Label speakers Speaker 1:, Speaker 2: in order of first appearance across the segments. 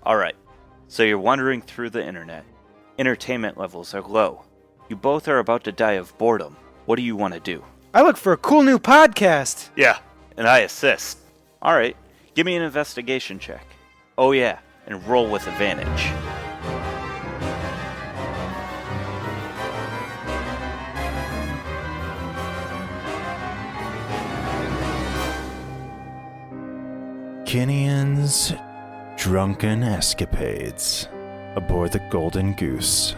Speaker 1: Alright, so you're wandering through the internet. Entertainment levels are low. You both are about to die of boredom. What do you want to do?
Speaker 2: I look for a cool new podcast.
Speaker 1: Yeah, and I assist. Alright, give me an investigation check. Oh yeah, and roll with advantage.
Speaker 3: Kinian's drunken escapades aboard the Golden Goose.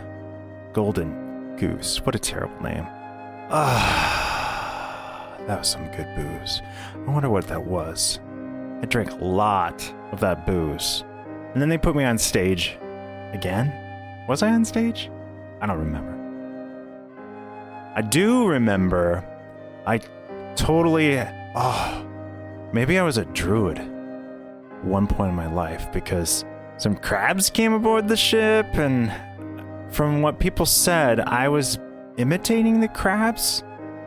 Speaker 3: Golden Goose, what a terrible name. That was some good booze. I wonder what that was. I drank a lot of that booze. And then they put me on stage again? Was I on stage? I don't remember. I do remember I totally... maybe I was a druid at one point in my life because some crabs came aboard the ship, and from what people said, I was imitating the crabs,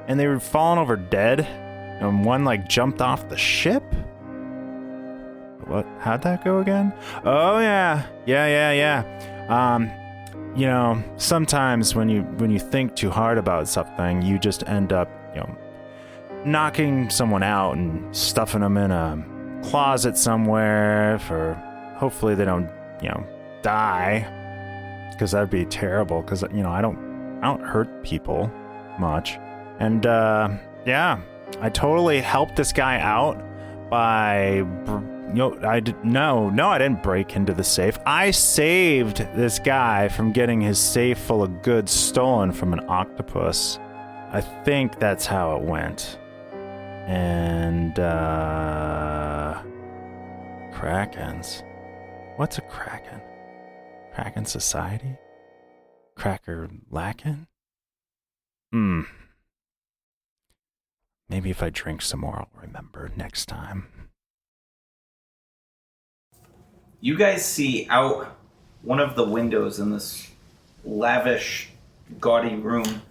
Speaker 3: and they were falling over dead, and one jumped off the ship. What? How'd that go again? Oh yeah. Sometimes when you think too hard about something, you just end up, knocking someone out and stuffing them in a closet somewhere for hopefully they don't, die, because that'd be terrible, because I don't hurt people much. And I totally helped this guy out by I didn't break into the safe. I saved this guy from getting his safe full of goods stolen from an octopus. I think that's how it went. And Krakens. What's a Kraken? Kraken Society? Cracker Lackin'? Maybe if I drink some more, I'll remember next time.
Speaker 1: You guys see out one of the windows in this lavish, gaudy room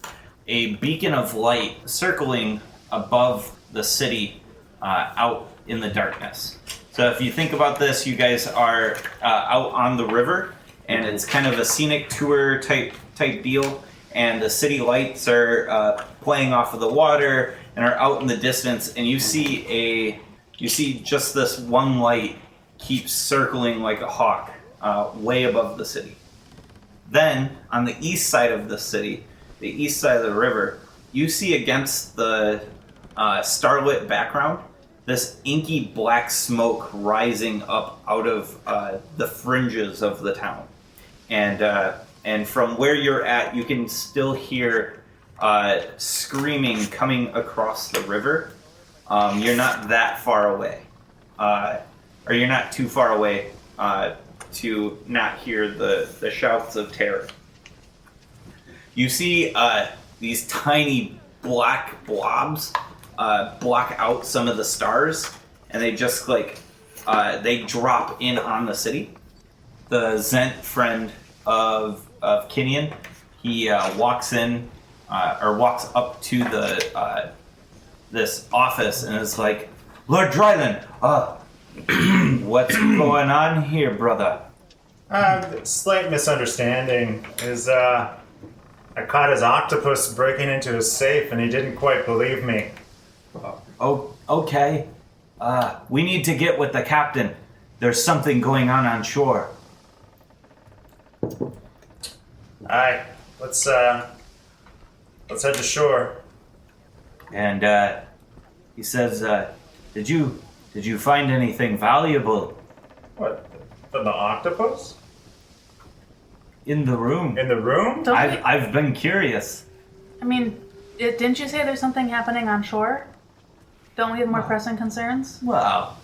Speaker 1: a beacon of light circling above the city out in the darkness. So if you think about this, you guys are out on the river, and it's kind of a scenic tour type deal, and the city lights are playing off of the water and are out in the distance, and you see just this one light keeps circling like a hawk way above the city. Then on the east side of the city, the east side of the river, you see against the starlit background this inky black smoke rising up out of the fringes of the town, and from where you're at, you can still hear screaming coming across the river. You're not that far away, or you're not too far away to not hear the shouts of terror. You see these tiny black blobs block out some of the stars, and they just they drop in on the city. The Zent friend of Kinian, he walks in or walks up to the this office and is like, "Lord Dryland, what's going on here, brother?"
Speaker 4: Slight misunderstanding is I caught his octopus breaking into his safe, and he didn't quite believe me.
Speaker 1: Oh, okay. We need to get with the captain. There's something going on shore.
Speaker 4: Alright, let's head to shore.
Speaker 1: And he says, did you find anything valuable?
Speaker 4: What? From the octopus?
Speaker 1: In the room.
Speaker 4: In the room?
Speaker 1: I've been curious.
Speaker 5: I mean, didn't you say there's something happening on shore? Don't we have more pressing concerns?
Speaker 1: Well,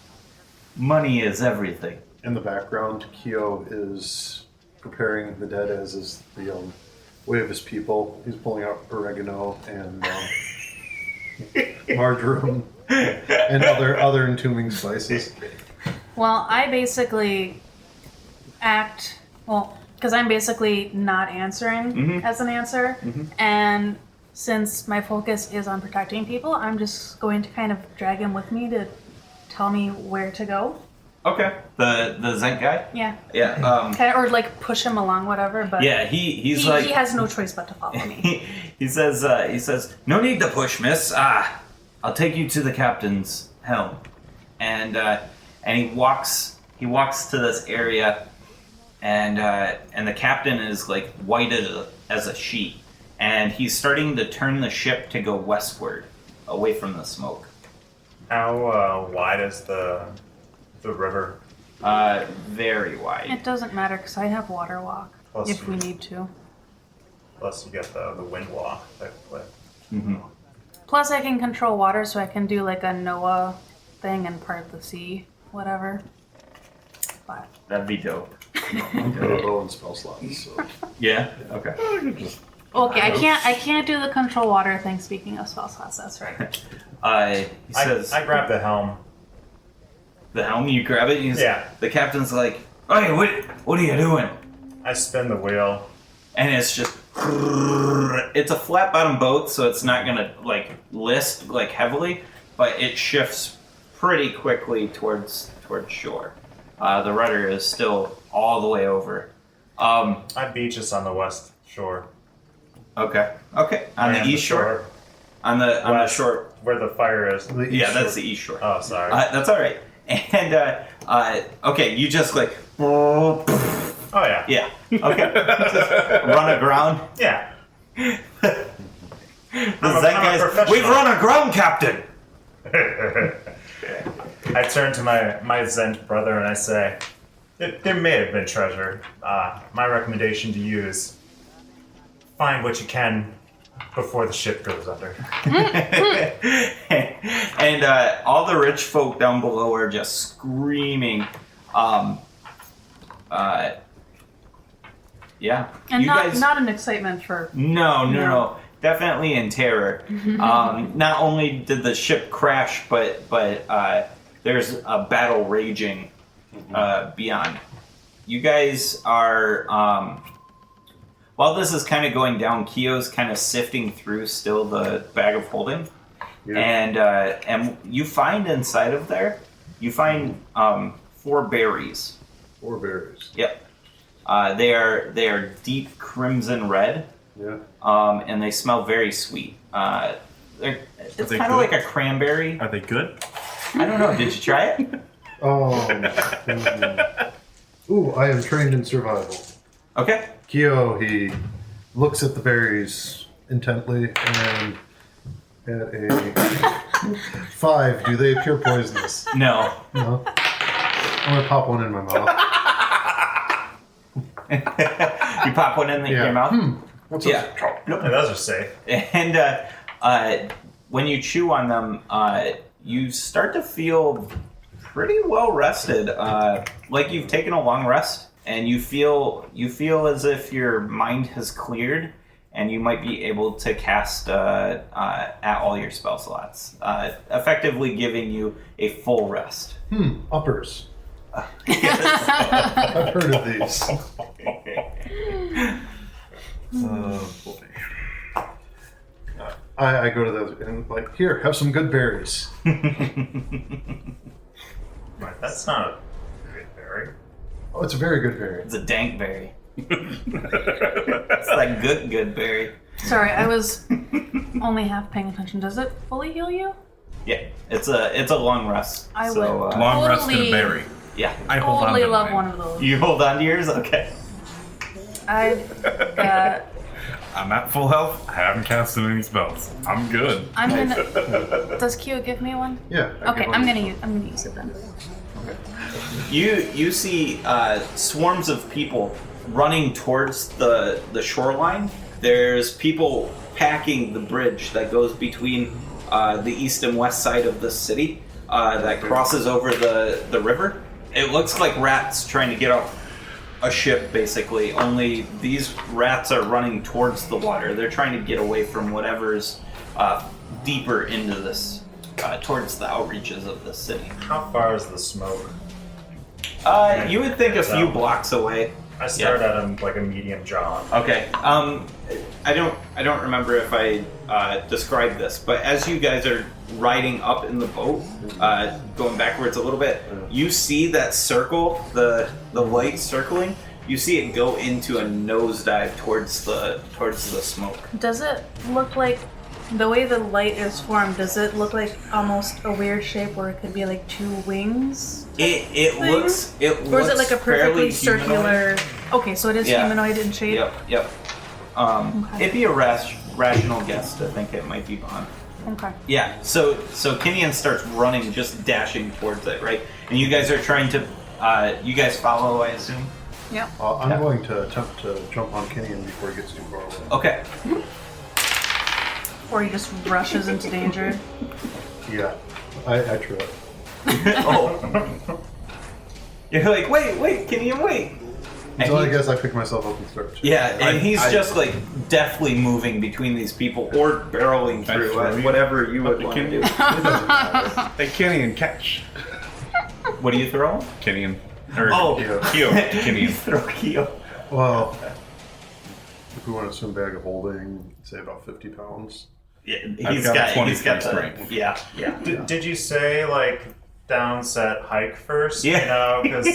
Speaker 1: money is everything.
Speaker 6: In the background, Keo is preparing the dead, as is the way of his people. He's pulling out oregano and marjoram and other entombing spices.
Speaker 5: Well, I basically because I'm basically not answering as an answer, and since my focus is on protecting people, I'm just going to kind of drag him with me to tell me where to go.
Speaker 1: Okay. The Zenk guy?
Speaker 5: Yeah.
Speaker 1: Yeah.
Speaker 5: Or like push him along, whatever. But
Speaker 1: Yeah, he's like...
Speaker 5: He has no choice but to follow me.
Speaker 1: he says, no need to push, miss. I'll take you to the captain's helm. And he walks to this area, and the captain is like white as a sheet. And he's starting to turn the ship to go westward, away from the smoke.
Speaker 4: How wide is the river?
Speaker 1: Very wide.
Speaker 5: It doesn't matter because I have water walk
Speaker 4: Plus
Speaker 5: if we need to.
Speaker 4: Plus you get the wind walk type of way.
Speaker 1: Mm-hmm.
Speaker 5: Plus I can control water, so I can do like a Noah thing and part the sea, whatever. But
Speaker 1: That'd be dope.
Speaker 6: I'm got a bow and spell slots, so.
Speaker 1: Yeah? Okay.
Speaker 5: okay, I can't do the control water thing. Speaking of spell slots, that's right.
Speaker 1: He says...
Speaker 4: I grab the helm.
Speaker 1: The helm, you grab it,
Speaker 4: Yeah.
Speaker 1: The captain's like, hey, what are you doing?
Speaker 4: I spin the wheel.
Speaker 1: And it's just... It's a flat bottom boat, so it's not gonna like list like heavily, but it shifts pretty quickly towards shore. The rudder is still all the way over.
Speaker 4: I beach us on the west shore.
Speaker 1: Okay. On the east shore? On the
Speaker 4: West,
Speaker 1: shore.
Speaker 4: where the fire is.
Speaker 1: Yeah, that's the east shore.
Speaker 4: Oh, sorry.
Speaker 1: That's all right. And okay, you just like
Speaker 4: Oh yeah.
Speaker 1: yeah. Okay. Just run aground.
Speaker 4: Yeah.
Speaker 1: The
Speaker 4: I'm a
Speaker 1: Zen guys,
Speaker 4: professional.
Speaker 1: we've run aground, Captain.
Speaker 4: I turn to my Zent brother and I say, there may have been treasure. My recommendation to you is find what you can before the ship goes under.
Speaker 1: And all the rich folk down below are just screaming. Yeah.
Speaker 5: And
Speaker 1: you
Speaker 5: not
Speaker 1: guys...
Speaker 5: not an excitement for.
Speaker 1: No. Definitely in terror. Not only did the ship crash, but there's a battle raging beyond. You guys are... while this is kind of going down, Kyo's kind of sifting through still the bag of holding.
Speaker 6: Yeah.
Speaker 1: And you find inside of there, you find 4 berries.
Speaker 6: 4 berries.
Speaker 1: Yep. They are deep crimson red.
Speaker 6: Yeah.
Speaker 1: And they smell very sweet. It's
Speaker 7: they
Speaker 1: kind of
Speaker 7: good?
Speaker 1: like a cranberry.
Speaker 7: Are they good?
Speaker 1: I don't know. Did you try it?
Speaker 6: Ooh, I am trained in survival.
Speaker 1: Okay.
Speaker 6: Kyo, he looks at the berries intently and at a 5, do they appear poisonous?
Speaker 1: No.
Speaker 6: No. I'm gonna pop one in my mouth.
Speaker 1: You pop one in your mouth?
Speaker 6: What's
Speaker 1: Yeah.
Speaker 4: Yeah, those are safe.
Speaker 1: And when you chew on them, you start to feel pretty well rested. Like you've taken a long rest, and you feel as if your mind has cleared, and you might be able to cast at all your spell slots, effectively giving you a full rest.
Speaker 6: Uppers. I've heard of these. Boy. I go to those and like, here, have some good berries.
Speaker 4: Right, that's not a good berry.
Speaker 6: Oh, it's a very good berry.
Speaker 1: It's a dank berry. It's like good berry.
Speaker 5: Sorry, I was only half paying attention. Does it fully heal you?
Speaker 1: Yeah, it's a long rest.
Speaker 5: I
Speaker 1: so,
Speaker 5: would.
Speaker 7: Long rest and a
Speaker 5: Totally.
Speaker 7: berry.
Speaker 1: Yeah.
Speaker 7: I hold on
Speaker 5: Totally
Speaker 7: to
Speaker 5: love
Speaker 7: mine.
Speaker 5: one of those.
Speaker 1: You hold on to yours? Okay.
Speaker 5: I've got.
Speaker 7: I'm at full health. I haven't casted any spells. I'm good.
Speaker 5: I'm gonna. Does Q give me one?
Speaker 6: Yeah. I
Speaker 5: Okay,
Speaker 6: give
Speaker 5: I'm
Speaker 6: one.
Speaker 5: gonna use it then.
Speaker 1: You see swarms of people running towards the shoreline. There's people packing the bridge that goes between the east and west side of the city that crosses over the river. It looks like rats trying to get off a ship, basically. Only these rats are running towards the water. They're trying to get away from whatever's deeper into this, towards the outreaches of the city.
Speaker 4: How far is the smoke?
Speaker 1: You would think a few
Speaker 4: So-
Speaker 1: blocks away.
Speaker 4: I start at like a medium jog.
Speaker 1: Okay. I don't remember if I described this, but as you guys are riding up in the boat, going backwards a little bit, you see that circle, the light circling. You see it go into a nosedive towards the smoke.
Speaker 5: Does it look like the way the light is formed? Does it look like almost a weird shape where it could be like two wings?
Speaker 1: It looks.
Speaker 5: Or is it like a perfectly
Speaker 1: fairly
Speaker 5: circular?
Speaker 1: humanoid.
Speaker 5: Okay, so it is
Speaker 1: Yeah.
Speaker 5: humanoid in shape.
Speaker 1: Yep.
Speaker 5: Okay.
Speaker 1: It'd be a rational guess to think it might be Bond.
Speaker 5: Okay.
Speaker 1: Yeah. So Kenyon starts running, just dashing towards it, right? And you guys are trying to. You guys follow, I assume.
Speaker 5: Yep.
Speaker 6: I'm going to attempt to jump on Kenyon before he gets too far away.
Speaker 1: Okay.
Speaker 5: Or he just rushes into danger.
Speaker 6: Yeah, I try.
Speaker 1: Oh. You're like, wait, Kenyon, wait. And
Speaker 6: So I
Speaker 1: he-
Speaker 6: guess I pick myself up and start.
Speaker 1: Yeah, and he's just like deftly moving between these people or barreling
Speaker 7: I
Speaker 1: through
Speaker 7: throw
Speaker 1: it,
Speaker 7: you
Speaker 1: whatever you
Speaker 7: up
Speaker 1: would
Speaker 7: to
Speaker 1: want to
Speaker 7: Kenyon.
Speaker 1: do.
Speaker 6: It doesn't matter.
Speaker 7: Hey, Kenyon, catch.
Speaker 1: What do you throw?
Speaker 7: Kenyon. Or
Speaker 1: Oh.
Speaker 7: Keo to
Speaker 1: You
Speaker 7: Kenyon.
Speaker 1: throw Keo.
Speaker 6: Well, if we want to assume bag of holding, say about 50 pounds.
Speaker 1: Yeah,
Speaker 7: I've got 20
Speaker 1: he's got the
Speaker 7: strength.
Speaker 1: yeah.
Speaker 4: Did you say like downset hike first?
Speaker 1: Yeah.
Speaker 4: You know, because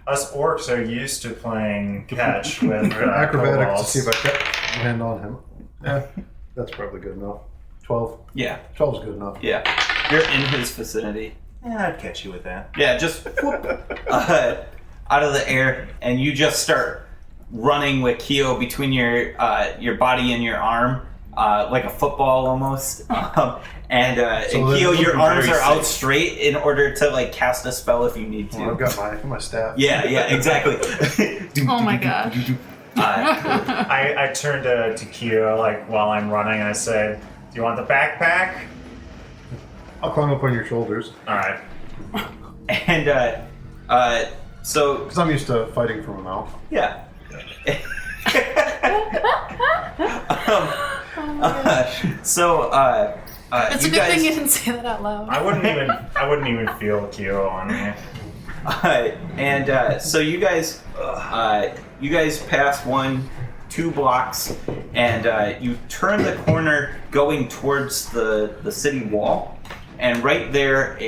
Speaker 4: us orcs are used to playing catch with
Speaker 6: Acrobatics
Speaker 4: kobolds.
Speaker 6: to see if I can land on him. Yeah, that's probably good enough. 12.
Speaker 1: Yeah,
Speaker 6: 12 is good enough.
Speaker 1: yeah. You're in his vicinity.
Speaker 4: Yeah, I'd catch you with that.
Speaker 1: Yeah, just out of the air, and you just start running with Keo between your body and your arm, like a football almost. And
Speaker 6: So
Speaker 1: Keo,
Speaker 6: they're
Speaker 1: your
Speaker 6: looking
Speaker 1: arms
Speaker 6: very
Speaker 1: are out
Speaker 6: safe.
Speaker 1: straight in order to like cast a spell if you need to.
Speaker 6: Well, I've got my staff.
Speaker 1: Yeah, exactly.
Speaker 5: Oh my gosh.
Speaker 4: I turned to Keo like while I'm running and I said, "Do you want the backpack?"
Speaker 6: I'll climb up on your shoulders
Speaker 4: All right.
Speaker 1: And so
Speaker 6: because I'm used to fighting from a mouth.
Speaker 1: yeah.
Speaker 5: It's
Speaker 1: you
Speaker 5: a good
Speaker 1: guys,
Speaker 5: thing you didn't say that out loud.
Speaker 4: I wouldn't even feel Keo on me.
Speaker 1: so you guys pass 2 blocks, and you turn the corner going towards the city wall, and right there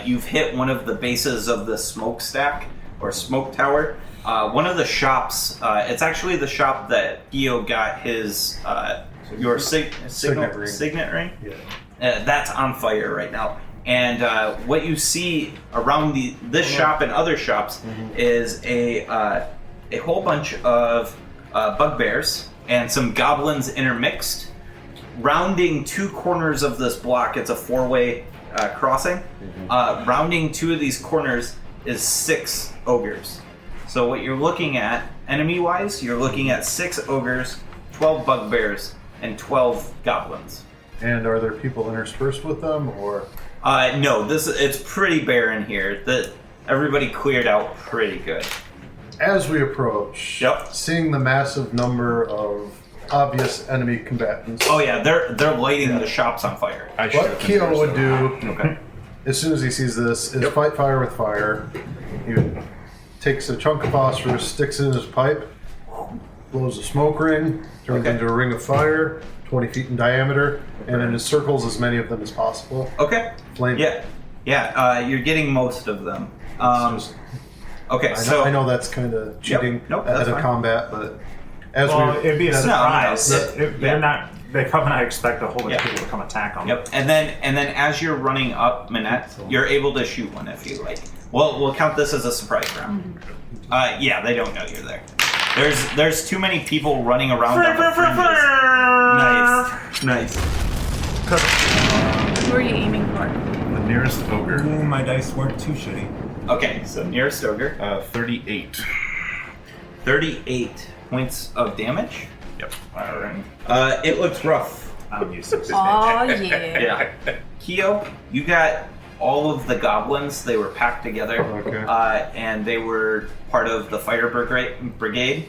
Speaker 1: you've hit one of the bases of the smokestack or smoke tower. One of the shops, it's actually the shop that Keo got his your signet ring.
Speaker 6: Yeah.
Speaker 1: That's on fire right now. And what you see around this shop and other shops is a whole bunch of bugbears and some goblins intermixed. Rounding 2 corners of this block, it's a 4-way crossing. Rounding 2 of these corners is 6 ogres. So what you're looking at, enemy-wise, you're looking at 6 ogres, 12 bugbears, and 12 goblins.
Speaker 6: And are there people interspersed with them, or?
Speaker 1: No, it's pretty barren here. Everybody cleared out pretty good.
Speaker 6: As we approach,
Speaker 1: Yep.
Speaker 6: seeing the massive number of obvious enemy combatants,
Speaker 1: Oh yeah, they're lighting the shops on fire.
Speaker 7: I shoot
Speaker 6: what
Speaker 7: them
Speaker 6: Keo
Speaker 7: first.
Speaker 6: would do
Speaker 1: Okay.
Speaker 6: as soon as he sees this is fight fire with fire. He takes a chunk of phosphorus, sticks it in his pipe, blows a smoke ring, turns
Speaker 1: Okay.
Speaker 6: into a ring of fire, 20 feet in diameter, and then encircles as many of them as possible.
Speaker 1: Okay.
Speaker 6: Flame.
Speaker 1: Yeah. You're getting most of them. Okay, so
Speaker 6: I know that's kind of cheating
Speaker 1: Nope,
Speaker 6: ahead
Speaker 1: that's
Speaker 6: of
Speaker 1: fine.
Speaker 6: combat, but as
Speaker 4: Well,
Speaker 6: we
Speaker 4: it'd be a surprise.
Speaker 1: no,
Speaker 4: They're not. They come and I expect a whole bunch
Speaker 1: Yeah.
Speaker 4: of people to come attack them.
Speaker 1: Yep, and then as you're running up, Minette, you're able to shoot one if you like. We'll count this as a surprise round. Yeah, they don't know you're there. There's too many people running around on the fringes. Nice.
Speaker 5: Who are you aiming for?
Speaker 7: The nearest ogre.
Speaker 4: Ooh, my dice weren't too shitty.
Speaker 1: Okay, so nearest ogre,
Speaker 7: 38.
Speaker 1: 38 points of damage.
Speaker 7: Yep.
Speaker 1: Alright. It looks rough.
Speaker 4: I'm used to it.
Speaker 5: Oh yeah.
Speaker 1: Yeah. Keo, you got all of the goblins. They were packed together,
Speaker 6: Okay.
Speaker 1: and they were part of the fire brigade.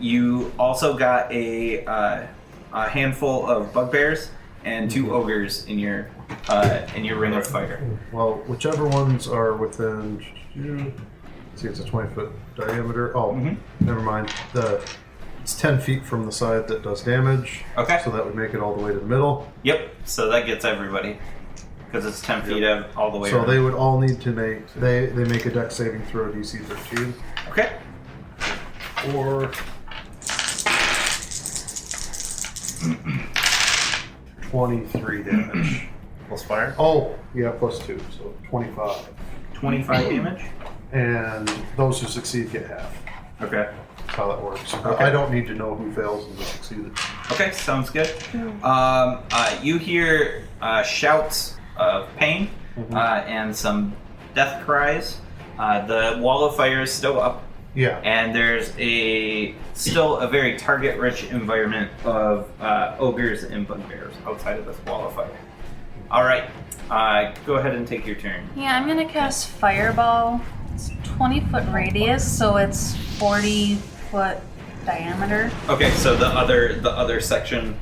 Speaker 1: You also got a handful of bugbears and 2 ogres in your ring of fire.
Speaker 6: well, whichever ones are within See, it's a 20-foot diameter. Oh,
Speaker 1: Mhm.
Speaker 6: never mind. It's 10 feet from the side that does damage.
Speaker 1: Okay.
Speaker 6: So that would make it all the way to the middle.
Speaker 1: Yep. So that gets everybody because it's 10 feet all the way.
Speaker 6: So
Speaker 1: around.
Speaker 6: they would all need to make they make a dex saving throw DC 13
Speaker 1: Okay.
Speaker 6: or 23 damage.
Speaker 4: Plus fire.
Speaker 6: Oh, yeah, plus 2, so 25.
Speaker 1: 25 damage.
Speaker 6: And those who succeed get half.
Speaker 1: Okay.
Speaker 6: That's how that works. But
Speaker 1: Okay.
Speaker 6: I don't need to know who fails and who succeeded.
Speaker 1: Okay, sounds good. You hear shouts of pain and some death cries. The wall of fire is still up,
Speaker 6: Yeah.
Speaker 1: and there's still a very target-rich environment of ogres and bugbears outside of this wall of fire. All right, go ahead and take your turn.
Speaker 5: Yeah, I'm gonna cast Fireball. It's 20-foot radius, so it's 40-foot diameter.
Speaker 1: Okay, so the other section.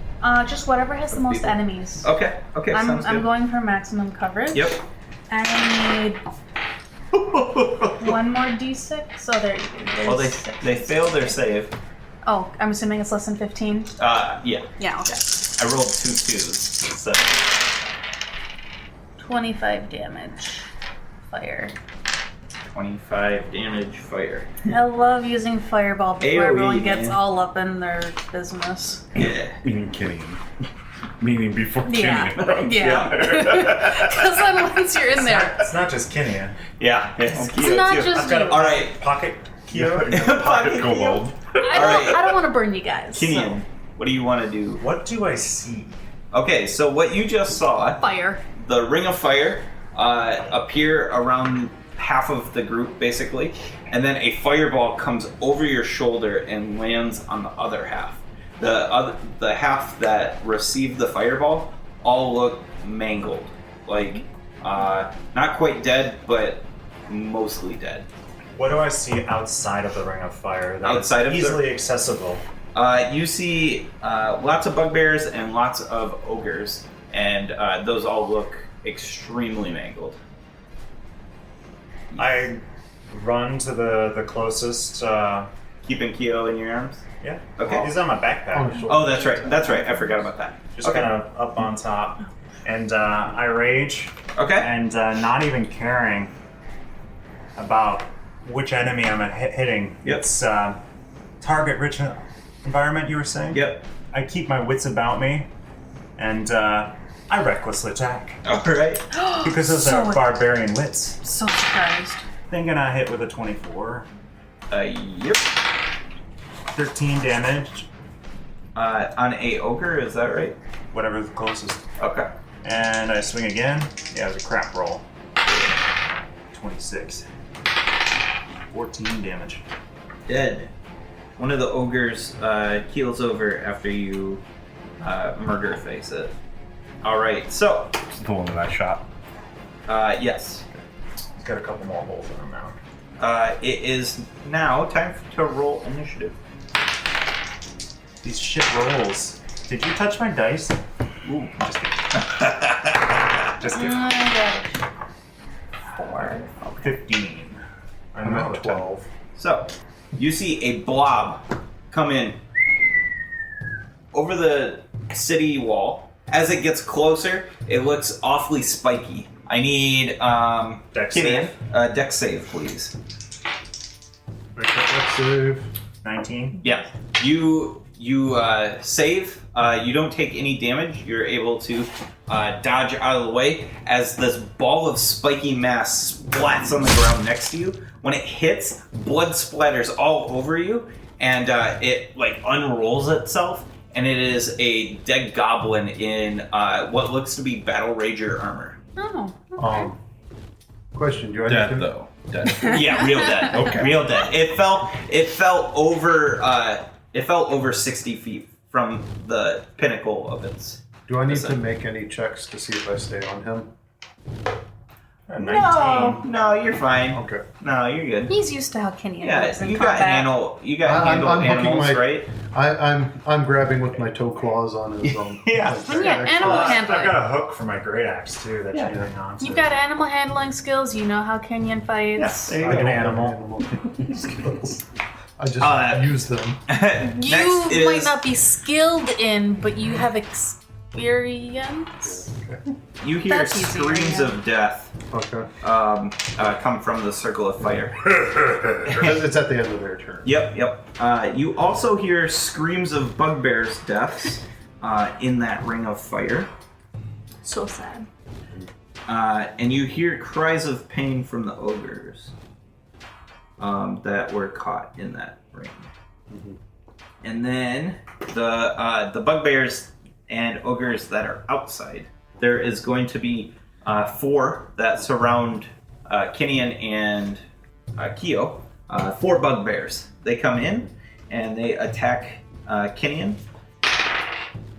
Speaker 5: Just whatever has the most
Speaker 1: People.
Speaker 5: enemies.
Speaker 1: Okay, sounds
Speaker 5: I'm
Speaker 1: good.
Speaker 5: going for maximum coverage.
Speaker 1: Yep.
Speaker 5: I need one more d6. So there's
Speaker 1: Well,
Speaker 5: six.
Speaker 1: they failed their save.
Speaker 5: Oh, I'm assuming it's less than 15.
Speaker 1: Yeah.
Speaker 5: Yeah, okay.
Speaker 1: I rolled 2 2s. So
Speaker 5: 25 damage. Fire.
Speaker 1: 25 damage fire.
Speaker 5: I love using Fireball before
Speaker 1: AoE,
Speaker 5: everyone gets
Speaker 1: man.
Speaker 5: all up in their business.
Speaker 1: Yeah.
Speaker 7: Meaning Killian. Meaning before
Speaker 5: Yeah.
Speaker 7: Killian.
Speaker 5: Yeah. Because then once you're in there,
Speaker 4: It's not just Kinia.
Speaker 1: Yeah. It's
Speaker 5: it's not just
Speaker 4: I've got
Speaker 5: you.
Speaker 4: a
Speaker 1: All right.
Speaker 4: pocket Kyo.
Speaker 7: Pocket kobold.
Speaker 5: I don't want to burn you guys.
Speaker 1: Kinian, what do you want to do?
Speaker 4: What do I see?
Speaker 1: Okay, so what you just saw,
Speaker 5: Fire.
Speaker 1: the ring of fire appear around half of the group, basically, and then a fireball comes over your shoulder and lands on the other half. The half that received the fireball all look mangled, like not quite dead, but mostly dead.
Speaker 4: What do I see outside of the ring of fire? That's
Speaker 1: Outside of the-
Speaker 4: easily accessible.
Speaker 1: You see lots of bugbears and lots of ogres, and those all look extremely mangled.
Speaker 4: I run to the closest.
Speaker 1: Keeping Kyo in your arms.
Speaker 4: Yeah.
Speaker 1: Okay.
Speaker 4: He's on my backpack.
Speaker 6: On his shoulder.
Speaker 1: Oh, that's right. That's right. I forgot about that.
Speaker 4: Just
Speaker 1: Okay.
Speaker 4: kind of up on top. And I rage.
Speaker 1: Okay.
Speaker 4: And not even caring about which enemy I'm hitting.
Speaker 1: Yep.
Speaker 4: It's target-rich environment, you were saying?
Speaker 1: Yep.
Speaker 4: I keep my wits about me, and I recklessly attack.
Speaker 1: All right.
Speaker 4: Because those
Speaker 5: So
Speaker 4: are barbarian wits.
Speaker 5: So surprised.
Speaker 4: Thinking I hit with a 24.
Speaker 1: Yep.
Speaker 4: 13 damage,
Speaker 1: On a ogre, is that right?
Speaker 4: whatever the closest.
Speaker 1: Okay.
Speaker 4: And I swing again. Yeah, it was a crap roll. 26. 14 damage.
Speaker 1: Dead. One of the ogres keels over after you murder face it. All right. So,
Speaker 7: The one that I shot.
Speaker 1: yes.
Speaker 4: He's got a couple more holes in him now.
Speaker 1: It is now time to roll initiative.
Speaker 4: These shit rolls. Did you touch my dice? Ooh, just kidding. Just kidding.
Speaker 5: I got 4.
Speaker 4: 15.
Speaker 6: I'm at 12.
Speaker 1: So, you see a blob come in over the city wall. As it gets closer, it looks awfully spiky. I need
Speaker 4: Dex
Speaker 1: Kinian,
Speaker 4: save?
Speaker 1: dex save, please.
Speaker 6: Dex save.
Speaker 4: 19.
Speaker 1: Yeah, you save. You don't take any damage. You're able to dodge out of the way as this ball of spiky mass splats on the ground next to you. When it hits, blood splatters all over you, and it like unrolls itself, and it is a dead goblin in what looks to be Battle Rager armor.
Speaker 5: Oh, okay.
Speaker 6: Question: Do I need
Speaker 7: Dead
Speaker 6: to?
Speaker 7: though. Dead.
Speaker 1: Yeah, real dead.
Speaker 7: Okay.
Speaker 1: Real dead. It fell over 60 feet from the pinnacle of its.
Speaker 6: Do I need to
Speaker 1: Listen.
Speaker 6: make any checks to see if I stay on him?
Speaker 1: No, you're fine.
Speaker 6: Okay.
Speaker 1: No, you're good.
Speaker 5: He's used to how Kenyan
Speaker 1: Yeah,
Speaker 5: lives in
Speaker 1: you got
Speaker 5: combat.
Speaker 1: You got handle
Speaker 6: I'm hooking
Speaker 1: animals,
Speaker 6: my-
Speaker 1: right?
Speaker 6: I'm grabbing with my toe claws on his own.
Speaker 1: Yeah.
Speaker 6: like,
Speaker 5: Yeah, animal
Speaker 4: I've
Speaker 5: handling.
Speaker 4: got a hook for my great axe too that
Speaker 1: Yeah.
Speaker 4: you hang on to.
Speaker 5: You've got animal handling skills. You know how Kenyan fights.
Speaker 1: There you
Speaker 6: I
Speaker 1: go.
Speaker 6: don't have
Speaker 4: animal.
Speaker 6: animal skills. I just use them.
Speaker 5: You
Speaker 1: Next is
Speaker 5: might not be skilled in, but you have experience.
Speaker 1: you hear
Speaker 5: That's easier,
Speaker 1: screams
Speaker 5: yeah.
Speaker 1: of death
Speaker 6: Okay.
Speaker 1: come from the circle of fire.
Speaker 6: It's at the end of their turn.
Speaker 1: Yep. You also hear screams of bugbears' deaths in that ring of fire.
Speaker 5: So sad.
Speaker 1: And you hear cries of pain from the ogres that were caught in that ring. And then the bugbears and ogres that are outside. There is going to be 4 that surround Kinian and Keo. 4 bugbears. They come in and they attack Kinian.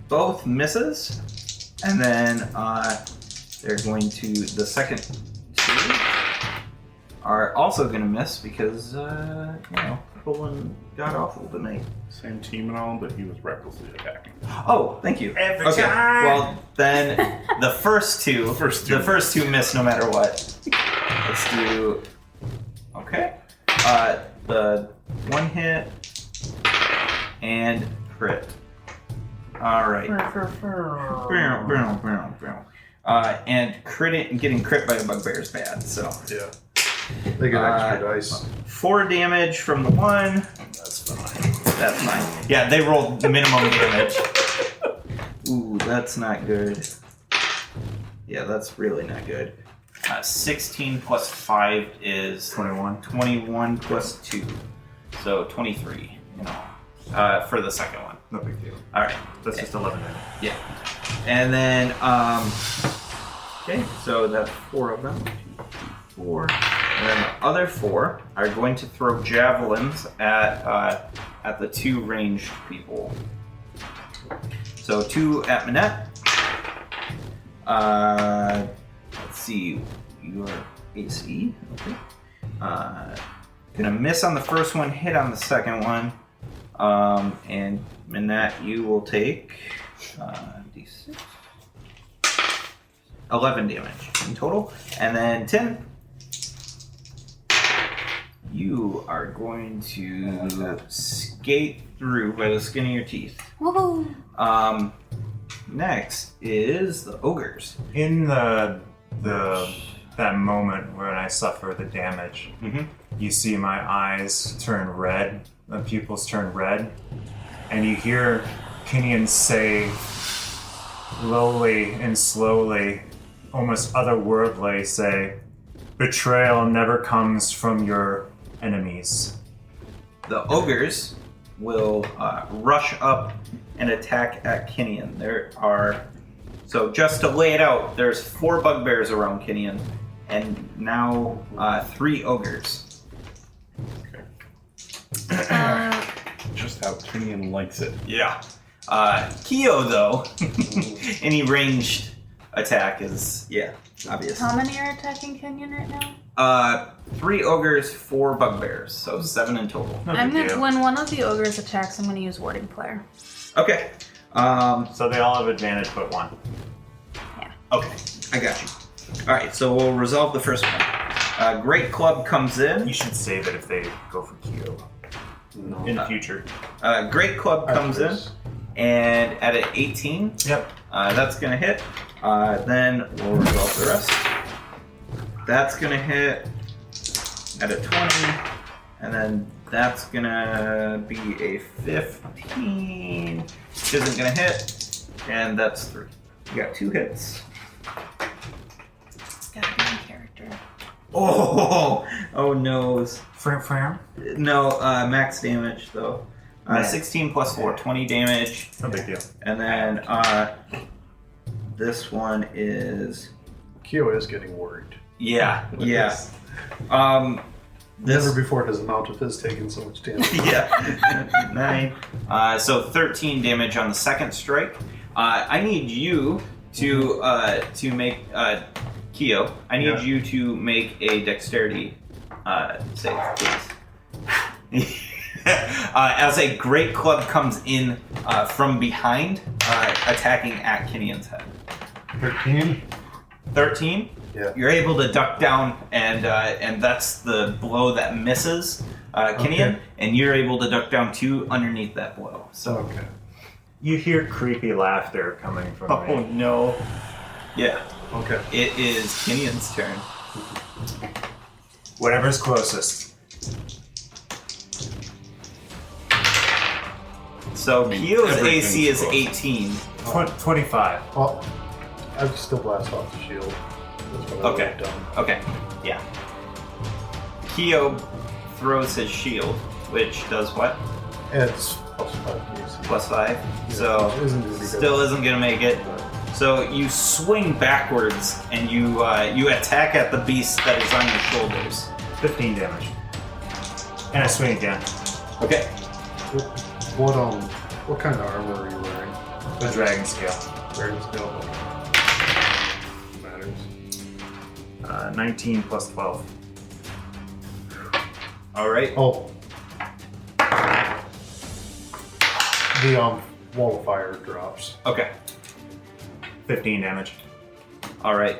Speaker 1: Both misses. And then they're going to, the second 2 are also going to miss because, pulling god awful tonight.
Speaker 7: Same team and all, but he was recklessly attacking.
Speaker 1: Oh, thank you.
Speaker 4: Every
Speaker 1: okay.
Speaker 4: time.
Speaker 1: Well, then the first two, the first two miss no matter what. Let's do. Okay. The 1 hit and crit. All right. And getting crit by a bugbear is bad. So
Speaker 6: Yeah. They get extra dice.
Speaker 1: 4 damage from the 1. That's fine. Yeah, they rolled the minimum damage. Ooh, that's not good. Yeah, that's really not good. 16 plus 5 is
Speaker 4: 21.
Speaker 1: 21 plus 2. So 23, for the second one.
Speaker 4: No big deal.
Speaker 1: All right.
Speaker 4: That's just 11 damage.
Speaker 1: Yeah. And then, okay, so that's 4 of them. 1, 2, 3, 4. And then the other 4 are going to throw javelins at the 2 ranged people. So 2 at Manette. Let's see, your AC. Okay. Gonna miss on the first one, hit on the second one. And Manette, you will take D6. 11 damage in total. And then 10. You are going to skate through by the skin of your teeth.
Speaker 5: Woohoo!
Speaker 1: Next is the ogres.
Speaker 4: In that moment when I suffer the damage, you see my eyes turn red, the pupils turn red, and you hear Kinian say slowly, almost otherworldly, say, "Betrayal never comes from your enemies."
Speaker 1: The ogres will rush up and attack at Kinian. So just to lay it out, there's 4 bugbears around Kinian, and now 3 ogres.
Speaker 7: Just how Tinian likes it.
Speaker 1: Yeah. Keo, though, any ranged attack is, obvious.
Speaker 5: How many are attacking Kenyan right now?
Speaker 1: 3 ogres, 4 bugbears, so 7 in total.
Speaker 5: When one of the ogres attacks, I'm gonna use Warding Player.
Speaker 1: Okay.
Speaker 4: So they all have advantage but 1.
Speaker 1: Okay, I got you. Alright, so we'll resolve the first one. Great Club comes in.
Speaker 4: You should save it if they go for Q in the future.
Speaker 1: Great Club comes in, and at an 18, that's going to hit. Then we'll resolve the rest. That's going to hit at a 20, and then that's going to be a 15, which isn't going to hit, and that's 3. You got 2 hits.
Speaker 5: It's gotta be in character.
Speaker 1: Oh noes. No, max damage though. 16 plus 4, 20 damage.
Speaker 4: No big deal.
Speaker 1: And then this one is...
Speaker 6: Keo is getting worried.
Speaker 1: Yeah.
Speaker 6: Never before has a mount of his taken so much damage.
Speaker 1: 9. So 13 damage on the second strike. I need you to make Keo, I need
Speaker 6: Yeah.
Speaker 1: you to make a dexterity save, please. As a great club comes in from behind, attacking at Kinion's head.
Speaker 6: 13.
Speaker 1: 13.
Speaker 6: Yeah.
Speaker 1: You're able to duck down, and that's the blow that misses Kinion,
Speaker 6: Okay.
Speaker 1: and you're able to duck down too underneath that blow. So.
Speaker 6: Okay.
Speaker 4: You hear creepy laughter coming from me.
Speaker 1: No. Yeah.
Speaker 6: Okay.
Speaker 1: It is Kinion's turn.
Speaker 4: Whatever's closest.
Speaker 1: So Keo's
Speaker 7: everything's
Speaker 1: AC is
Speaker 7: close.
Speaker 1: 18.
Speaker 4: 25.
Speaker 6: Well, I would still blast off the shield. That's what I
Speaker 1: Okay.
Speaker 6: would have done.
Speaker 1: Okay. Yeah. Keo throws his shield, which does what?
Speaker 6: Adds +5 to AC.
Speaker 1: +5. So
Speaker 6: which isn't gonna be good.
Speaker 1: still isn't gonna make it. So you swing backwards and you attack at the beast that is on your shoulders.
Speaker 4: 15 damage. And I swing again.
Speaker 1: Okay.
Speaker 6: What kind of armor are you wearing?
Speaker 4: The dragon scale.
Speaker 6: Dragon scale. Matters.
Speaker 4: 19 plus 12.
Speaker 1: All right.
Speaker 6: Oh. The wall of fire drops.
Speaker 1: Okay.
Speaker 4: 15 damage.
Speaker 1: All right.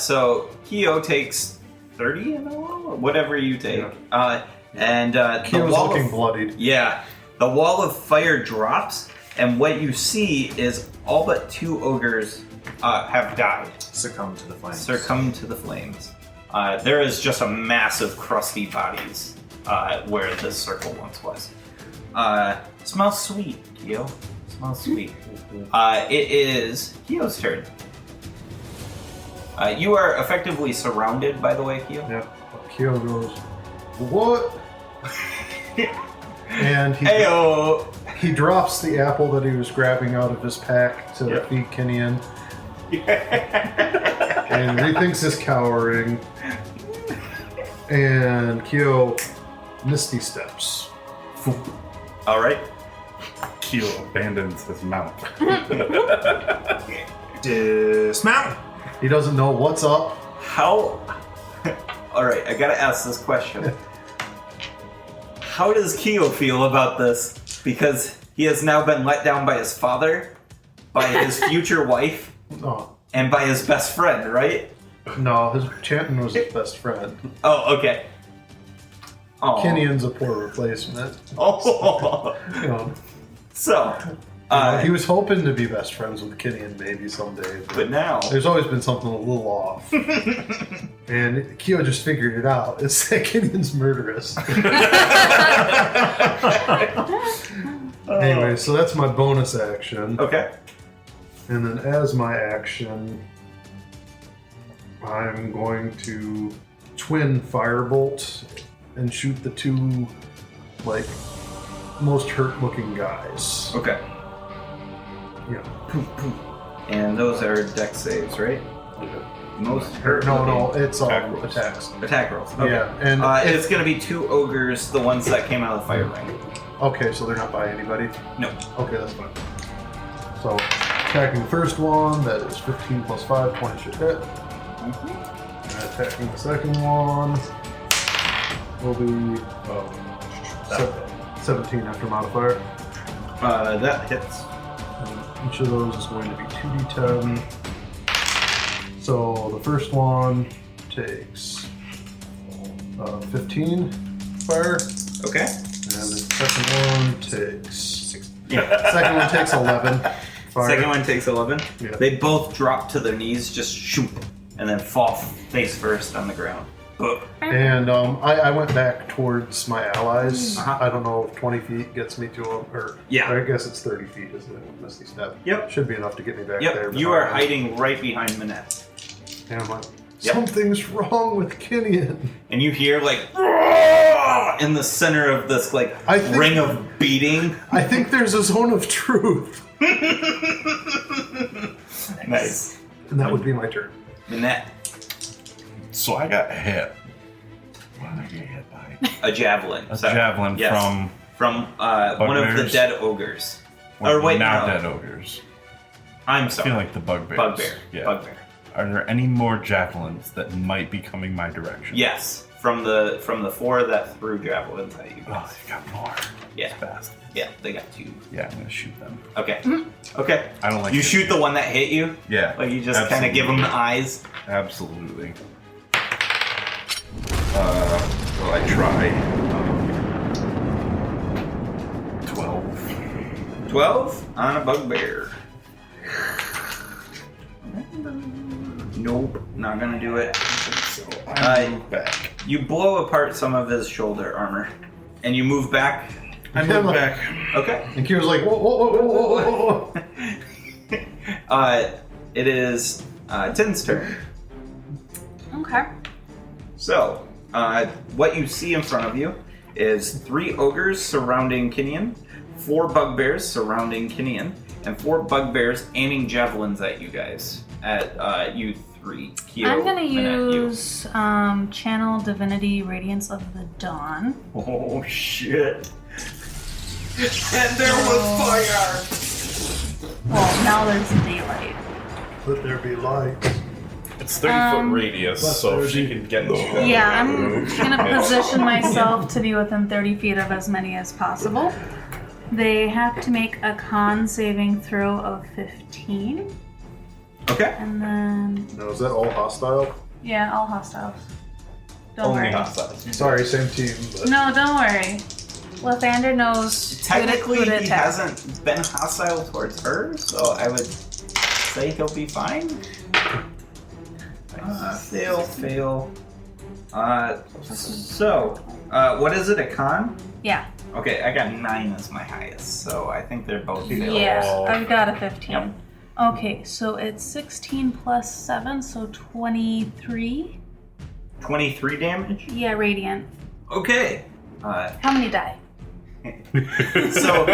Speaker 1: So Keo takes 30 in a row, whatever you take. And the
Speaker 6: Keo's
Speaker 1: wall
Speaker 6: looking
Speaker 1: of,
Speaker 6: bloodied.
Speaker 1: yeah, the wall of fire drops, and what you see is all but 2 ogres have died,
Speaker 4: Succumb to the flames.
Speaker 1: succumbed to the flames. There is just a mass of crusty bodies where this circle once was. Smells sweet, Keo. Smells sweet. It is Keo's turn. You are effectively surrounded, by the way, Keo.
Speaker 6: Yeah. Keo goes, what? And
Speaker 1: Heyo!
Speaker 6: he drops the apple that he was grabbing out of his pack to
Speaker 1: Yep.
Speaker 6: feed Kinian. And rethinks his cowering. And Keo misty steps.
Speaker 1: All right.
Speaker 7: Keo abandons his mount.
Speaker 4: Dismount!
Speaker 6: He doesn't know what's up.
Speaker 1: How? All right, I gotta ask this question. How does Keo feel about this? Because he has now been let down by his father, by his future wife,
Speaker 6: Oh,
Speaker 1: and by his best friend, right?
Speaker 6: no, his Chanton was his best friend.
Speaker 1: Oh, okay. Oh.
Speaker 6: Kinian's a poor replacement.
Speaker 1: Oh.
Speaker 6: You know,
Speaker 1: So,
Speaker 6: he was hoping to be best friends with Kinian maybe someday.
Speaker 1: but now,
Speaker 6: There's always been something a little off. And Keo just figured it out. It's that Kinian's murderous. Anyway, so that's my bonus action.
Speaker 1: okay.
Speaker 6: And then as my action, I'm going to twin firebolt and shoot the 2, like, most hurt looking guys.
Speaker 1: Okay.
Speaker 6: Yeah.
Speaker 1: And those are dex saves, right? Most hurt.
Speaker 6: No, it's all
Speaker 7: Attack rolls.
Speaker 6: attacks.
Speaker 1: Attack rolls. Okay.
Speaker 6: Yeah, and
Speaker 1: It's gonna be 2 ogres, the ones that came out of the fire ring.
Speaker 6: okay, so they're not by anybody.
Speaker 1: No.
Speaker 6: Okay, that's fine. So attacking the first one, that is 15 plus 5, 20 should hit. And attacking the second one will be 17 after modifier.
Speaker 1: That hits.
Speaker 6: And each of those is going to be 2d10. So the first one takes 15 fire,
Speaker 1: Okay.
Speaker 6: and the second one takes 6. Yeah, second one takes 11 fire.
Speaker 1: Second one takes 11.
Speaker 6: Yeah.
Speaker 1: They both drop to their knees, just shoot, and then fall face first on the ground. Ugh.
Speaker 6: And I went back towards my allies.
Speaker 1: Uh-huh.
Speaker 6: I don't know if 20 feet gets me to them, or
Speaker 1: Yeah.
Speaker 6: I guess it's 30 feet, isn't it? With Misty Step.
Speaker 1: Yep.
Speaker 6: Should be enough to get me back there.
Speaker 1: Yep, you are hiding right behind Minette.
Speaker 6: And I'm like,
Speaker 1: Yep.
Speaker 6: something's wrong with Kinian.
Speaker 1: And you hear, like, in the center of this, like,
Speaker 6: I think-
Speaker 1: ring of beating.
Speaker 6: I think there's a zone of truth.
Speaker 1: Nice.
Speaker 6: And that would be my turn.
Speaker 1: Minette,
Speaker 7: So I got hit. What did I get hit by?
Speaker 1: a javelin.
Speaker 7: A
Speaker 1: Sorry.
Speaker 7: javelin
Speaker 1: Yes.
Speaker 7: from
Speaker 1: one of the
Speaker 7: bugbears?
Speaker 1: dead ogres.
Speaker 7: Well,
Speaker 1: Or wait,
Speaker 7: now
Speaker 1: no.
Speaker 7: dead ogres.
Speaker 1: I'm
Speaker 7: I
Speaker 1: sorry.
Speaker 7: feel like the bugbears.
Speaker 1: Bugbear.
Speaker 7: Yeah.
Speaker 1: Bugbear.
Speaker 7: Are there any more javelins that might be coming my direction?
Speaker 1: Yes, from the 4 that threw javelins at you.
Speaker 7: Oh, they got more.
Speaker 1: Yeah.
Speaker 7: Fast.
Speaker 1: Yeah, they got 2.
Speaker 7: Yeah, I'm gonna shoot them.
Speaker 1: Okay. Okay.
Speaker 7: I don't like
Speaker 1: You
Speaker 7: it.
Speaker 1: shoot the one that hit you?
Speaker 7: Yeah.
Speaker 1: Like you just kind of give them the eyes?
Speaker 7: Absolutely. Well, I try. 12.
Speaker 1: 12 on a bugbear. Nope, not gonna do it.
Speaker 7: So I move back.
Speaker 1: You blow apart some of his shoulder armor, and you move back.
Speaker 7: I move back.
Speaker 1: Okay.
Speaker 6: And Kira's like, whoa, whoa, whoa, whoa, whoa, whoa.
Speaker 1: It is Tin's turn.
Speaker 5: Okay.
Speaker 1: So, what you see in front of you is 3 ogres surrounding Kinian, 4 bugbears surrounding Kinian, and 4 bugbears aiming javelins at you guys. At you 3. Kyo,
Speaker 5: I'm gonna
Speaker 1: and at you.
Speaker 5: use Channel Divinity Radiance of the Dawn.
Speaker 1: Oh shit. And there was fire!
Speaker 5: Well, now there's daylight.
Speaker 6: Let there be light.
Speaker 7: It's 30-foot radius, so she can get into that.
Speaker 5: Yeah, I'm gonna position myself to be within 30 feet of as many as possible. They have to make a con saving throw of 15.
Speaker 1: Okay.
Speaker 5: And then,
Speaker 6: Now, is that all hostile?
Speaker 5: yeah, all hostiles. Don't
Speaker 1: Only
Speaker 5: worry.
Speaker 1: hostiles.
Speaker 6: Sorry, same team, but...
Speaker 5: No, don't worry. Lathander knows
Speaker 1: Technically,
Speaker 5: who to
Speaker 1: he
Speaker 5: attack.
Speaker 1: hasn't been hostile towards her, so I would say he'll be fine. Fail. What is it, a con?
Speaker 5: Yeah.
Speaker 1: Okay, I got 9 as my highest, so I think they're both fail.
Speaker 5: Yeah, I've got a 15.
Speaker 1: Yep.
Speaker 5: Okay, so it's 16 plus 7, so 23.
Speaker 1: 23 damage?
Speaker 5: Yeah, radiant.
Speaker 1: Okay.
Speaker 5: How many die?
Speaker 1: So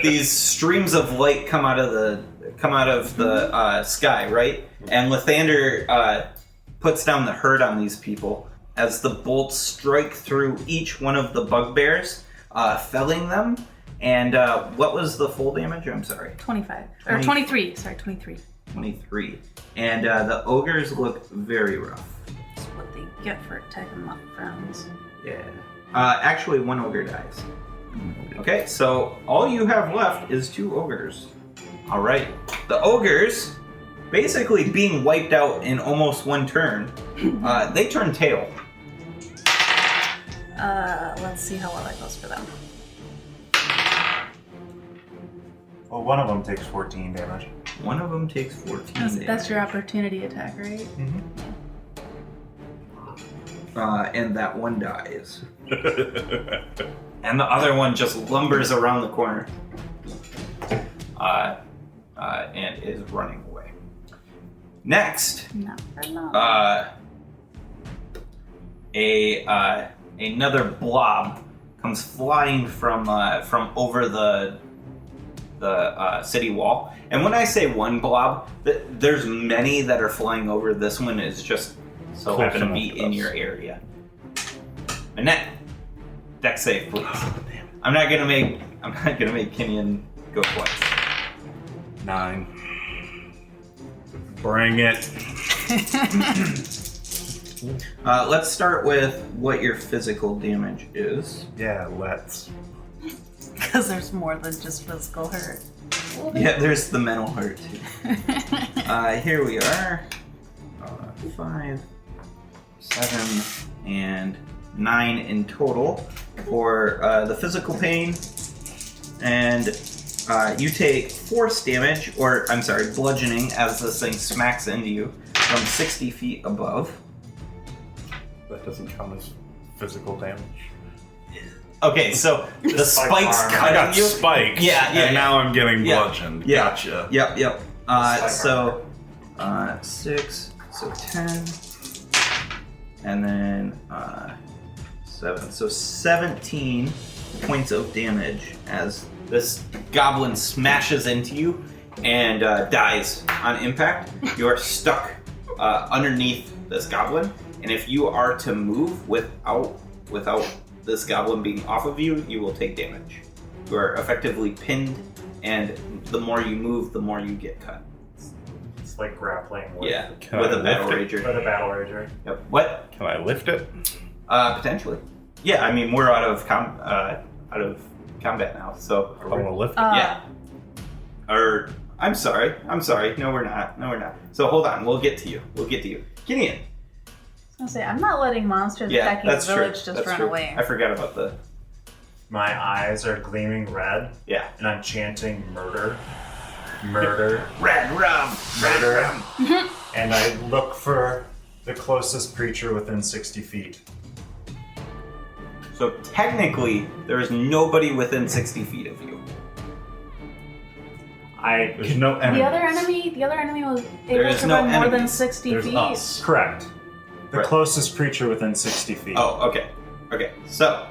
Speaker 1: these streams of light come out of the sky, right? And Lathander puts down the hurt on these people as the bolts strike through each one of the bugbears, felling them. And what was the full damage? I'm sorry.
Speaker 5: 25. Or 23. Sorry, 23.
Speaker 1: 23. And the ogres look very rough.
Speaker 5: That's what they get for attacking my friends.
Speaker 1: Yeah. Actually, 1 ogre dies. Okay, so all you have left is 2 ogres. All right. The ogres, basically being wiped out in almost 1 turn, they turn tail.
Speaker 5: Let's see how well that goes for them.
Speaker 4: Well, one of them takes 14 damage.
Speaker 1: One of them takes 14 damage.
Speaker 5: That's your opportunity attack, right?
Speaker 1: And that one dies. And the other one just lumbers around the corner. And is running away. Next,
Speaker 5: Not for long.
Speaker 1: another blob comes flying from over the city wall. And when I say one blob, there's many that are flying over. This one is just so
Speaker 7: Close
Speaker 1: happen to
Speaker 7: enough
Speaker 1: be
Speaker 7: to
Speaker 1: in
Speaker 7: us.
Speaker 1: your area. Annette, deck save, please. I'm not gonna make Kenyon go twice.
Speaker 7: 9.
Speaker 4: Bring it.
Speaker 1: Let's start with what your physical damage is.
Speaker 4: Yeah, let's.
Speaker 5: Because there's more than just physical hurt.
Speaker 1: Yeah, there's the mental hurt too. Here we are. 5, 7, and 9 in total for the physical pain. And you take force damage, or I'm sorry, bludgeoning, as this thing smacks into you from 60 feet above.
Speaker 7: That doesn't count as physical damage.
Speaker 1: Okay, so the spikes
Speaker 7: I
Speaker 1: cut
Speaker 7: got
Speaker 1: you.
Speaker 7: spikes.
Speaker 1: Yeah,
Speaker 7: and now I'm getting
Speaker 1: Yeah.
Speaker 7: bludgeoned.
Speaker 1: Yeah.
Speaker 7: Gotcha.
Speaker 1: Yep. 6, so 10, and then 7. So 17 points of damage as this goblin smashes into you and dies on impact. You are stuck underneath this goblin, and if you are to move without this goblin being off of you, you will take damage. You are effectively pinned, and the more you move, the more you get cut.
Speaker 4: like grappling with,
Speaker 1: Yeah,
Speaker 7: Can
Speaker 1: with
Speaker 7: I
Speaker 1: a battle
Speaker 7: lift
Speaker 1: rager.
Speaker 4: with a battle rager.
Speaker 1: Yep. What?
Speaker 7: Can I lift it?
Speaker 1: Potentially. Yeah, I mean we're out of combat now, so
Speaker 7: I want to lift it.
Speaker 1: yeah. Or I'm sorry. No, we're not. So hold on. We'll get to you. Gideon.
Speaker 5: I was gonna say, I'm not letting monsters
Speaker 1: Yeah,
Speaker 5: attacking
Speaker 1: that's
Speaker 5: the
Speaker 1: true.
Speaker 5: village just
Speaker 1: That's
Speaker 5: run
Speaker 1: true.
Speaker 5: away.
Speaker 1: I forgot about the.
Speaker 4: My eyes are gleaming red,
Speaker 1: Yeah.
Speaker 4: and I'm chanting murder, murder,
Speaker 1: Red rum.
Speaker 4: murder. And I look for the closest creature within 60 feet.
Speaker 1: So technically, there is nobody within 60 feet of you.
Speaker 7: There's no enemies.
Speaker 5: The other enemy was
Speaker 1: There
Speaker 5: able
Speaker 1: is
Speaker 5: to
Speaker 1: no
Speaker 5: run more than
Speaker 1: enemies.
Speaker 5: 60
Speaker 7: There's
Speaker 5: feet.
Speaker 7: us.
Speaker 4: Correct. The
Speaker 1: Right.
Speaker 4: closest creature within 60 feet.
Speaker 1: Oh, okay. Okay, so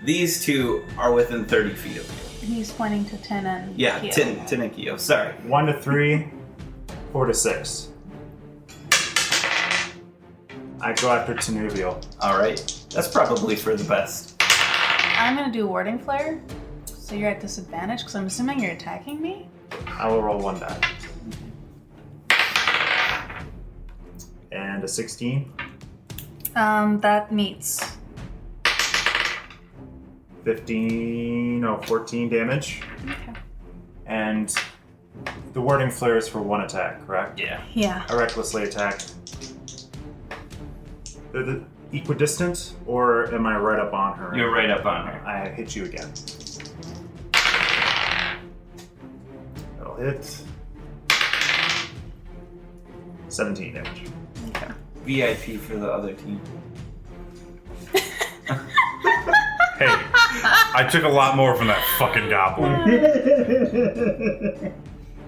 Speaker 1: these two are within 30 feet of you.
Speaker 5: He's pointing to Tin and
Speaker 1: Yeah,
Speaker 5: Keo.
Speaker 1: Tin and Keo. Sorry.
Speaker 4: 1 to 3, 4 to 6. I go after Tenubial.
Speaker 1: All right. That's probably for the best.
Speaker 5: I'm gonna do Warding Flare. So you're at disadvantage because I'm assuming you're attacking me.
Speaker 4: I will roll 1 die. And a 16.
Speaker 5: That meets.
Speaker 4: 14 damage.
Speaker 5: Okay.
Speaker 4: And the wording flare is for 1 attack, correct?
Speaker 1: Yeah.
Speaker 5: Yeah.
Speaker 4: I recklessly attack. They're the equidistant, or am I right up on her?
Speaker 1: You're right up on her.
Speaker 4: I hit you again. That'll hit. 17 damage.
Speaker 5: Okay.
Speaker 1: VIP for the other team.
Speaker 7: Hey, I took a lot more from that fucking goblin.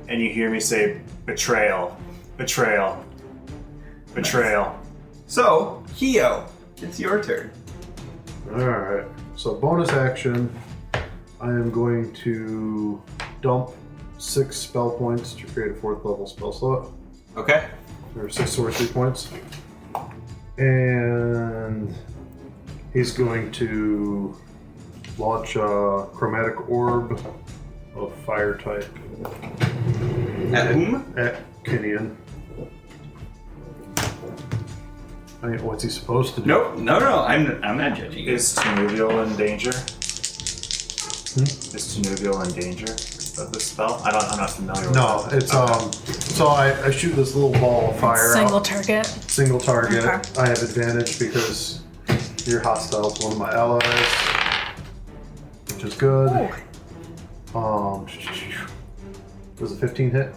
Speaker 4: And you hear me say, betrayal, betrayal, betrayal.
Speaker 1: So, Keo, it's your turn.
Speaker 6: Alright, so bonus action, I am going to dump 6 spell points to create a 4th level spell slot.
Speaker 1: Okay.
Speaker 6: There are 6 sorcery points. And he's going to launch a chromatic orb of fire type
Speaker 1: At whom?
Speaker 6: at Kinian. I mean, what's he supposed to do?
Speaker 1: Nope. No. I'm not judging you.
Speaker 4: Is Tenubial in danger? Is Tenubial in danger of this spell? I'm not familiar with
Speaker 6: No,
Speaker 4: that.
Speaker 6: it's so I shoot this little ball of fire
Speaker 5: Single
Speaker 6: out.
Speaker 5: target.
Speaker 6: Single target.
Speaker 5: Okay.
Speaker 6: I have advantage because you're hostile to one of my allies, which is good. Does a 15 hit?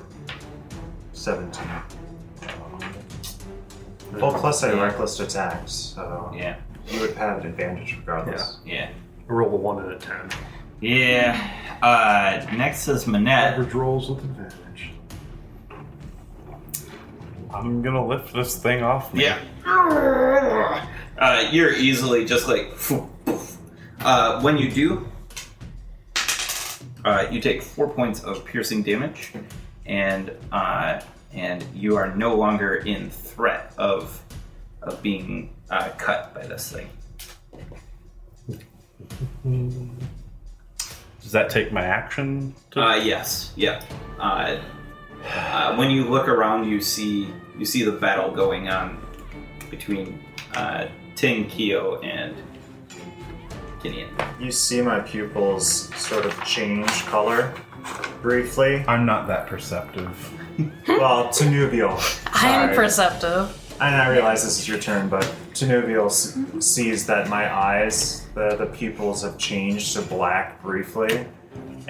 Speaker 4: 17. Well, plus I reckless attacks, so
Speaker 1: Yeah.
Speaker 4: you would have an advantage regardless.
Speaker 1: Yeah.
Speaker 6: I rolled a 1 and a 10.
Speaker 1: Yeah. Next is Manette.
Speaker 6: Average rolls with advantage.
Speaker 7: I'm gonna lift this thing off me.
Speaker 1: Yeah. You're easily just like. When you do, you take 4 points of piercing damage, and you are no longer in threat of being cut by this thing.
Speaker 7: Does that take my action?
Speaker 1: Yes. Yeah. When you look around, you see the battle going on between Ting, Keo, and Kinian.
Speaker 4: You see my pupils sort of change color briefly.
Speaker 7: I'm not that perceptive.
Speaker 4: Well, Tenubial.
Speaker 5: I am
Speaker 4: Sorry.
Speaker 5: perceptive.
Speaker 4: And I realize this is your turn, but Tenubial sees that my eyes, the pupils have changed to black briefly,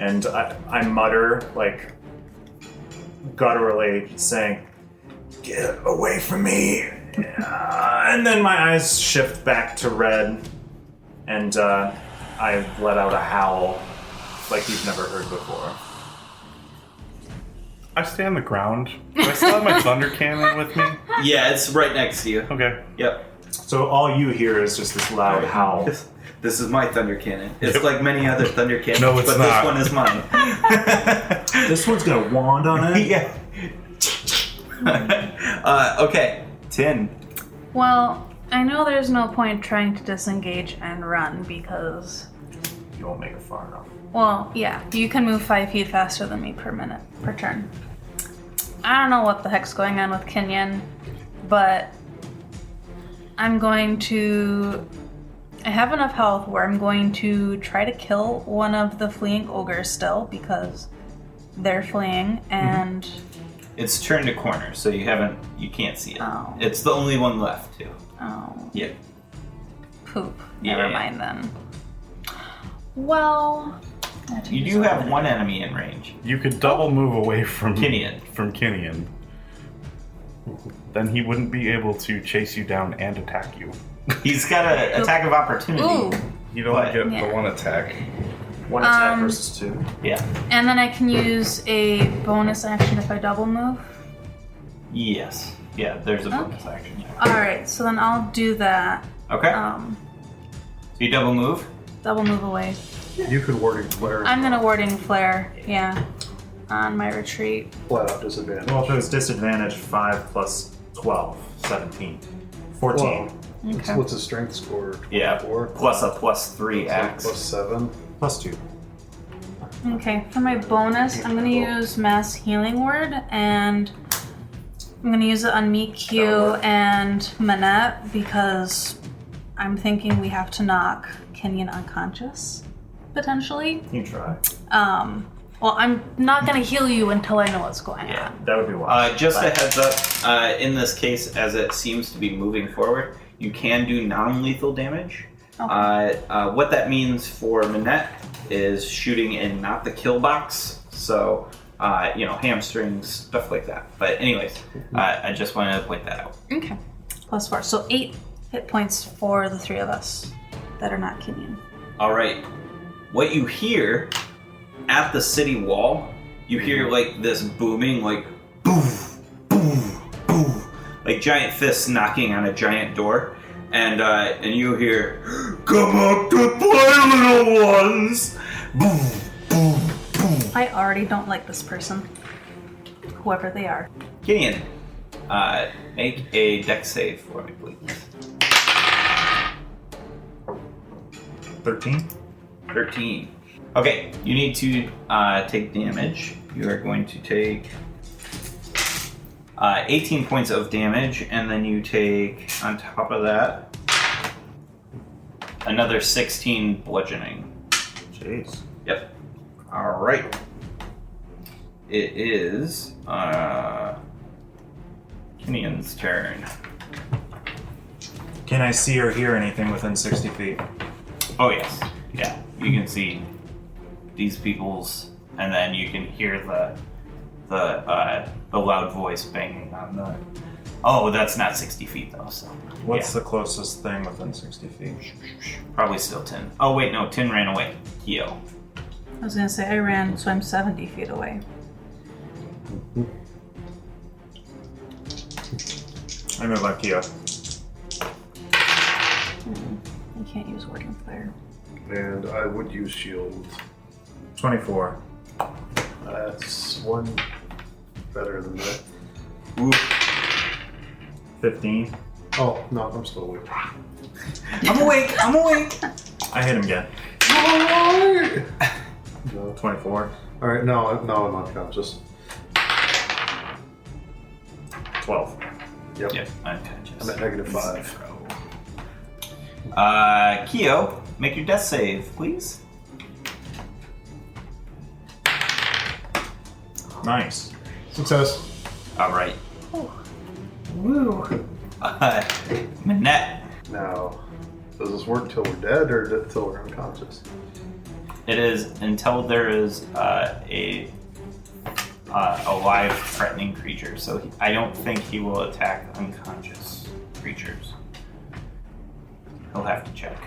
Speaker 4: and I mutter, like, gutturally, saying, "Get away from me!" And then my eyes shift back to red, and I let out a howl like you've never heard before.
Speaker 7: I stay on the ground. Do I still have my thunder cannon with me?
Speaker 1: Yeah, it's right next to you.
Speaker 7: Okay.
Speaker 1: Yep.
Speaker 4: So all you hear is just this loud howl.
Speaker 1: This is my thunder cannon. It's like many other thunder cannons,
Speaker 7: No, it's
Speaker 1: but
Speaker 7: not.
Speaker 1: this one is mine.
Speaker 4: This one's got a wand on it?
Speaker 1: Yeah. Okay, Tin.
Speaker 5: Well, I know there's no point trying to disengage and run because,
Speaker 4: You won't make it far enough.
Speaker 5: well, yeah, you can move 5 feet faster than me per turn. I don't know what the heck's going on with Kenyon, but I'm going to... I have enough health where I'm going to try to kill one of the fleeing ogres still, because they're fleeing, and...
Speaker 1: It's turned a corner, so you can't see it.
Speaker 5: Oh.
Speaker 1: It's the only one left, too.
Speaker 5: Oh.
Speaker 1: Yeah.
Speaker 5: Poop.
Speaker 1: Yeah.
Speaker 5: Never mind then. Well...
Speaker 1: You do have one enemy in range.
Speaker 7: You could double move away from
Speaker 1: Kinian.
Speaker 7: Then he wouldn't be able to chase you down and attack you.
Speaker 1: He's got an attack of opportunity.
Speaker 5: Ooh.
Speaker 7: You'd only get
Speaker 5: Yeah.
Speaker 7: the one attack.
Speaker 4: One attack versus 2.
Speaker 1: Yeah.
Speaker 5: And then I can use a bonus action if I double move.
Speaker 1: Yes. Yeah, there's a bonus action. Yeah.
Speaker 5: Alright, so then I'll do that.
Speaker 1: Okay. So you double move?
Speaker 5: Double move away.
Speaker 6: You could warding flare.
Speaker 5: I'm gonna warding flare, yeah, on my retreat.
Speaker 6: Flat out disadvantage.
Speaker 4: Well, if it was disadvantage, 5 plus 12, 17. 14.
Speaker 6: Well,
Speaker 5: Okay.
Speaker 6: what's his strength score?
Speaker 1: Yeah.
Speaker 6: 24?
Speaker 1: Plus a +3 axe.
Speaker 6: Plus 7.
Speaker 4: Plus 2.
Speaker 5: Okay, for my bonus, I'm gonna use Mass Healing Word, and I'm gonna use it on Miku and Manette, because I'm thinking we have to knock Kenyon unconscious, potentially.
Speaker 4: You can try.
Speaker 5: Well, I'm not gonna heal you until I know what's going
Speaker 1: Yeah.
Speaker 5: on.
Speaker 4: That would be wise.
Speaker 1: Just a heads up, in this case, as it seems to be moving forward, you can do non-lethal damage.
Speaker 5: Okay.
Speaker 1: What that means for Manette is shooting in not the kill box, so, hamstrings, stuff like that. But anyways, I just wanted to point that out.
Speaker 5: Okay. +4, so 8 hit points for the 3 of us that are not Kenyon.
Speaker 1: All right. What you hear at the city wall, you hear like this booming, like boom, boom, boom, like giant fists knocking on a giant door, and you hear, "Come up to play, little ones!" Boom, boom, boom.
Speaker 5: I already don't like this person, whoever they are.
Speaker 1: Gideon, make a dex save for me, please.
Speaker 4: 13.
Speaker 1: 13. Okay, you need to take damage. You are going to take 18 points of damage, and then you take, on top of that, another 16 bludgeoning.
Speaker 4: Jeez.
Speaker 1: Yep. All right. It is Kenion's turn.
Speaker 4: Can I see or hear anything within 60 feet?
Speaker 1: Oh yes, yeah. You can see these people's, and then you can hear the loud voice banging on the. Oh, that's not 60 feet though. So
Speaker 4: What's the closest thing within 60 feet?
Speaker 1: probably still 10. Oh wait, no, 10 ran away. Kyo.
Speaker 5: I was gonna say I ran, so I'm 70 feet away.
Speaker 4: I move like Kyo.
Speaker 5: I can't use Warding Flare.
Speaker 6: And I would use shield.
Speaker 4: 24.
Speaker 6: That's one better than that.
Speaker 1: Ooh.
Speaker 4: 15.
Speaker 6: Oh, no, I'm still awake.
Speaker 1: I'm awake. I'm awake.
Speaker 4: I hit him again.
Speaker 6: No.
Speaker 4: 24.
Speaker 6: Alright, no, I'm unconscious.
Speaker 4: 12.
Speaker 6: Yep.
Speaker 1: Yep, unconscious.
Speaker 6: I'm at -5.
Speaker 1: Kyo, make your death save, please.
Speaker 4: Nice.
Speaker 6: Success.
Speaker 1: All right.
Speaker 5: Woo.
Speaker 1: Manette.
Speaker 6: Now, does this work till we're dead or till we're unconscious?
Speaker 1: It is until there is a live threatening creature, so I don't think he will attack unconscious creatures. He'll have to check.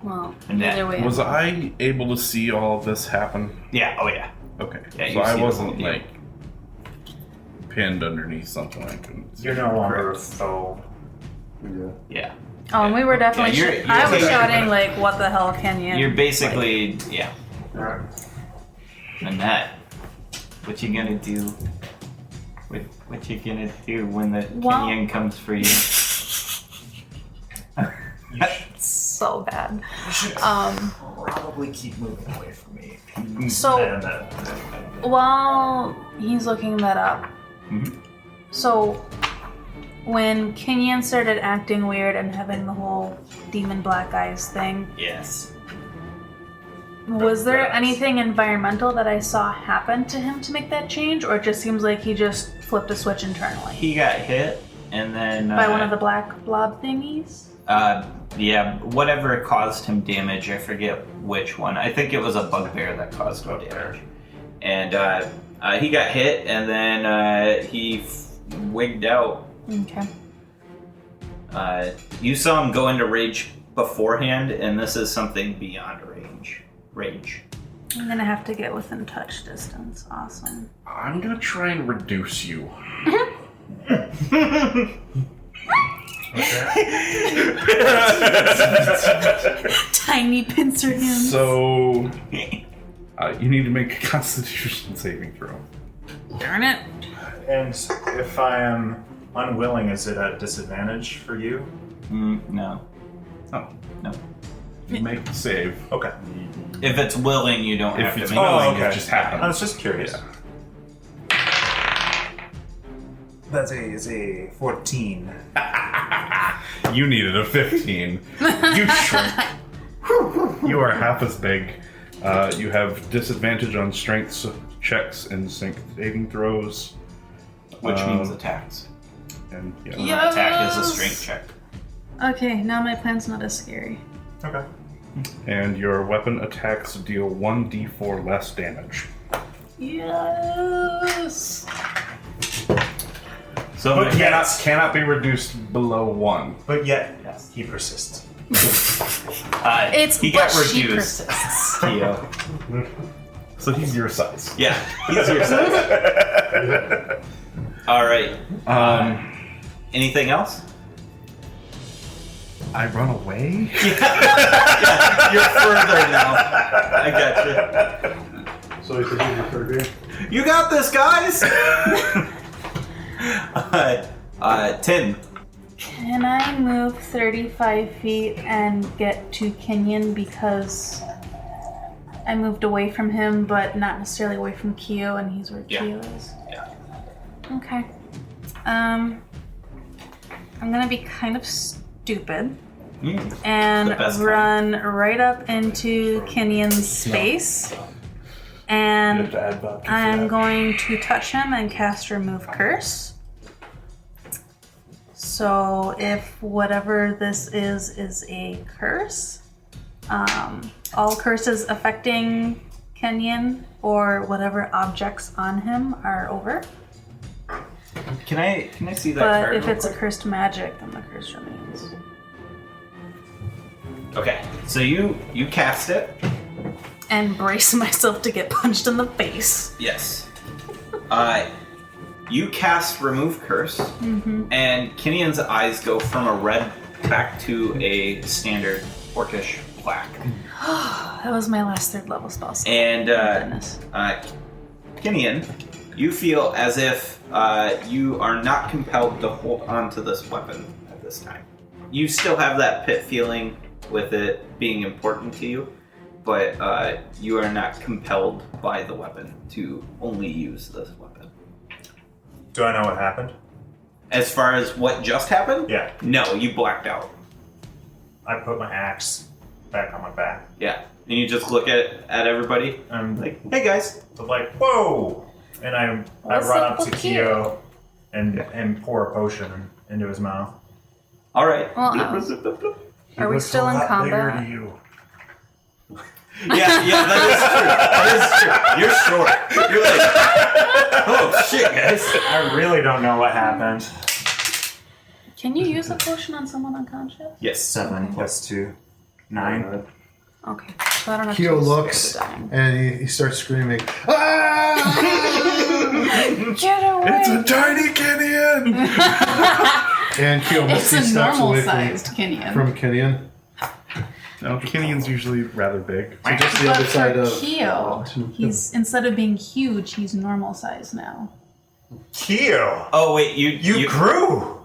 Speaker 5: Well,
Speaker 1: And
Speaker 5: either
Speaker 1: that-
Speaker 5: way.
Speaker 7: Was I able to see all of this happen?
Speaker 1: Yeah, oh yeah.
Speaker 7: Okay.
Speaker 1: Yeah,
Speaker 7: so
Speaker 1: you
Speaker 7: I
Speaker 1: see the
Speaker 7: wasn't
Speaker 1: whole deal.
Speaker 7: like pinned underneath something I couldn't see.
Speaker 4: You're no longer a foe.
Speaker 6: Yeah.
Speaker 1: Yeah.
Speaker 5: Oh, and we were definitely.
Speaker 1: Yeah, you're
Speaker 5: I was
Speaker 1: taking-
Speaker 5: shouting like, "What the hell, Kenyon?"
Speaker 1: You're basically, yeah.
Speaker 6: Alright.
Speaker 1: Manette, what you gonna do? What you gonna do when the
Speaker 5: Well-
Speaker 1: Kenyon comes for you?
Speaker 5: so bad.
Speaker 4: You should probably keep moving away from me.
Speaker 5: So
Speaker 4: And
Speaker 5: while he's looking that up, so when Kenyon started acting weird and having the whole demon black eyes thing,
Speaker 1: Yes.
Speaker 5: was there anything environmental that I saw happen to him to make that change, or it just seems like he just flipped a switch internally?
Speaker 1: He got hit, and then...
Speaker 5: By one of the black blob thingies?
Speaker 1: Yeah, whatever caused him damage, I forget which one. I think it was a bugbear that caused him damage. And he got hit, and then he wigged out.
Speaker 5: Okay.
Speaker 1: You saw him go into rage beforehand, and this is something beyond rage.
Speaker 5: I'm gonna have to get within touch distance. Awesome.
Speaker 7: I'm gonna try and reduce you.
Speaker 5: Tiny pincer hands.
Speaker 7: So, you need to make a Constitution saving throw.
Speaker 5: Darn it.
Speaker 4: And if I am unwilling, is it a disadvantage for you?
Speaker 1: No.
Speaker 7: Oh,
Speaker 1: No.
Speaker 7: you make the save.
Speaker 4: Okay.
Speaker 1: If it's willing, you don't
Speaker 7: If
Speaker 1: have to
Speaker 7: it's
Speaker 1: make
Speaker 7: willing,
Speaker 4: okay.
Speaker 7: it just happens.
Speaker 4: I was just curious.
Speaker 7: Yeah.
Speaker 4: That's a 14.
Speaker 7: You needed a 15. You shrink. You are half as big. You have disadvantage on strength checks and saving throws.
Speaker 1: Which means attacks.
Speaker 7: And yeah.
Speaker 5: Yeah.
Speaker 1: Attack is a strength check.
Speaker 5: Okay, now my plan's not as scary.
Speaker 4: Okay.
Speaker 7: And your weapon attacks deal 1d4 less damage.
Speaker 5: Yes.
Speaker 1: So
Speaker 4: But
Speaker 7: Cannot be reduced below 1.
Speaker 4: But yet,
Speaker 1: Yes.
Speaker 4: he persists.
Speaker 5: It's
Speaker 1: he got
Speaker 5: but she
Speaker 1: reduced.
Speaker 5: persists.
Speaker 1: Theo.
Speaker 7: So he's your size.
Speaker 1: Yeah, he's your size. All right. Anything else?
Speaker 7: I run away?
Speaker 1: You're further now. I got
Speaker 6: So you can do your third game.
Speaker 1: you. You got this, guys. 10.
Speaker 5: Can I move 35 feet and get to Kenyon because I moved away from him, but not necessarily away from Kyo, and he's where Kyo is?
Speaker 1: Yeah.
Speaker 5: Okay. I'm gonna be kind of stupid and
Speaker 1: The best
Speaker 5: run right up into Kenyon's space. And I'm going to touch him and cast Remove Curse. So if whatever this is a curse, all curses affecting Kenyon or whatever objects on him are over.
Speaker 1: Can I see that
Speaker 5: But
Speaker 1: card?
Speaker 5: if
Speaker 1: real
Speaker 5: it's a
Speaker 1: quick?
Speaker 5: cursed magic, then the curse remains.
Speaker 1: Okay, so you cast it.
Speaker 5: And brace myself to get punched in the face.
Speaker 1: Yes. You cast Remove Curse, and Kenyon's eyes go from a red back to a standard orcish black.
Speaker 5: That was my last third level spell.
Speaker 1: And
Speaker 5: Goodness.
Speaker 1: Kenyon, you feel as if you are not compelled to hold on to this weapon at this time. You still have that pit feeling with it being important to you, but you are not compelled by the weapon to only use this weapon.
Speaker 4: Do I know what happened?
Speaker 1: As far as what just happened?
Speaker 4: Yeah.
Speaker 1: No, you blacked out.
Speaker 4: I put my axe back on my back.
Speaker 1: Yeah. And you just look at everybody.
Speaker 4: I'm
Speaker 1: Like, hey guys.
Speaker 4: So like, whoa! And I
Speaker 5: What's
Speaker 4: run
Speaker 5: up
Speaker 4: up to
Speaker 5: with
Speaker 4: Kyo and pour a potion into his mouth.
Speaker 1: All right.
Speaker 5: Well, are we still in combat?
Speaker 1: Yeah, that is true. That is true. You're short. You're like, oh shit, guys.
Speaker 4: I really don't know what happened.
Speaker 5: Can you use a potion on someone unconscious?
Speaker 1: Yes.
Speaker 4: 7 plus 2. 9.
Speaker 5: Okay, so I don't have
Speaker 6: Kyo
Speaker 5: to be
Speaker 6: looks
Speaker 5: scared of dying.
Speaker 6: and he starts screaming, "Ah!"
Speaker 5: Get away!
Speaker 7: It's a tiny Kenyon!
Speaker 6: And Kyo
Speaker 8: It's
Speaker 6: he
Speaker 8: a
Speaker 6: steps away
Speaker 8: normal-sized Kenyon.
Speaker 6: from Kenyon.
Speaker 7: No, Kenyon's usually rather big.
Speaker 6: So just the
Speaker 8: But
Speaker 6: other side
Speaker 8: for
Speaker 6: of
Speaker 8: Kyo, he's instead of being huge, he's normal size now.
Speaker 4: Kyo!
Speaker 1: Oh wait,
Speaker 4: You grew!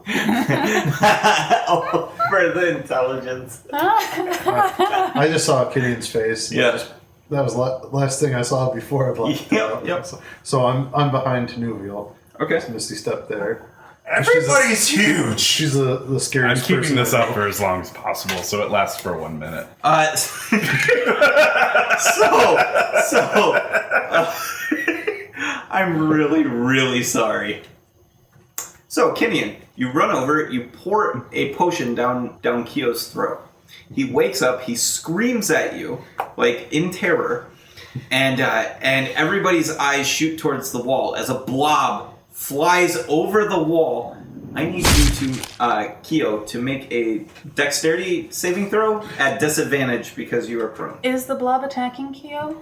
Speaker 1: Oh, for the intelligence.
Speaker 6: I just saw Kenyon's face. And
Speaker 1: Yeah.
Speaker 6: Just That was last thing I saw before I left.
Speaker 1: Yep.
Speaker 6: So I'm behind Tanuvial.
Speaker 1: Okay.
Speaker 6: Misty step there.
Speaker 4: Everybody's huge.
Speaker 6: She's the
Speaker 7: I'm
Speaker 6: scariest
Speaker 7: keeping
Speaker 6: person
Speaker 7: this
Speaker 6: I
Speaker 7: up
Speaker 6: know.
Speaker 7: for as long as possible, so it lasts for 1 minute.
Speaker 1: I'm really, really sorry. So, Kenyon, you run over, you pour a potion down Kyo's throat. He wakes up, he screams at you, like in terror, and everybody's eyes shoot towards the wall as a blob flies over the wall. I need you to, Kyo, to make a dexterity saving throw at disadvantage because you are prone.
Speaker 5: Is the blob attacking Kyo?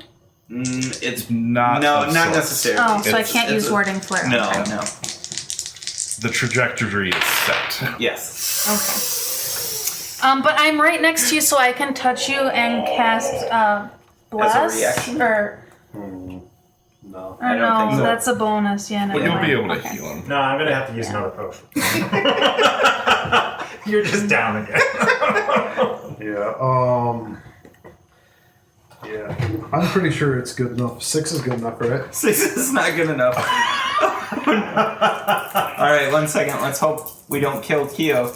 Speaker 1: It's
Speaker 7: Not
Speaker 1: not
Speaker 7: of sorts.
Speaker 1: necessarily.
Speaker 5: Oh, so I
Speaker 1: It's-
Speaker 5: can't
Speaker 1: it's
Speaker 5: use
Speaker 1: a-
Speaker 5: warding flare.
Speaker 1: No,
Speaker 5: Okay.
Speaker 1: no.
Speaker 7: The trajectory is set.
Speaker 1: Yes.
Speaker 5: Okay. But I'm right next to you, so I can touch you and cast bless.
Speaker 1: reaction?
Speaker 5: Or
Speaker 6: No.
Speaker 1: I don't
Speaker 5: no,
Speaker 1: think so.
Speaker 5: that's a bonus. Yeah, never
Speaker 7: But you'll
Speaker 5: mind.
Speaker 7: be able to
Speaker 5: Okay.
Speaker 7: heal him.
Speaker 4: No, I'm gonna have to use another potion. You're just down again.
Speaker 6: Yeah. Yeah. I'm pretty sure it's good enough. 6 is good enough, right?
Speaker 1: 6 is not good enough. Alright, 1 second. Let's hope we don't kill Kyo.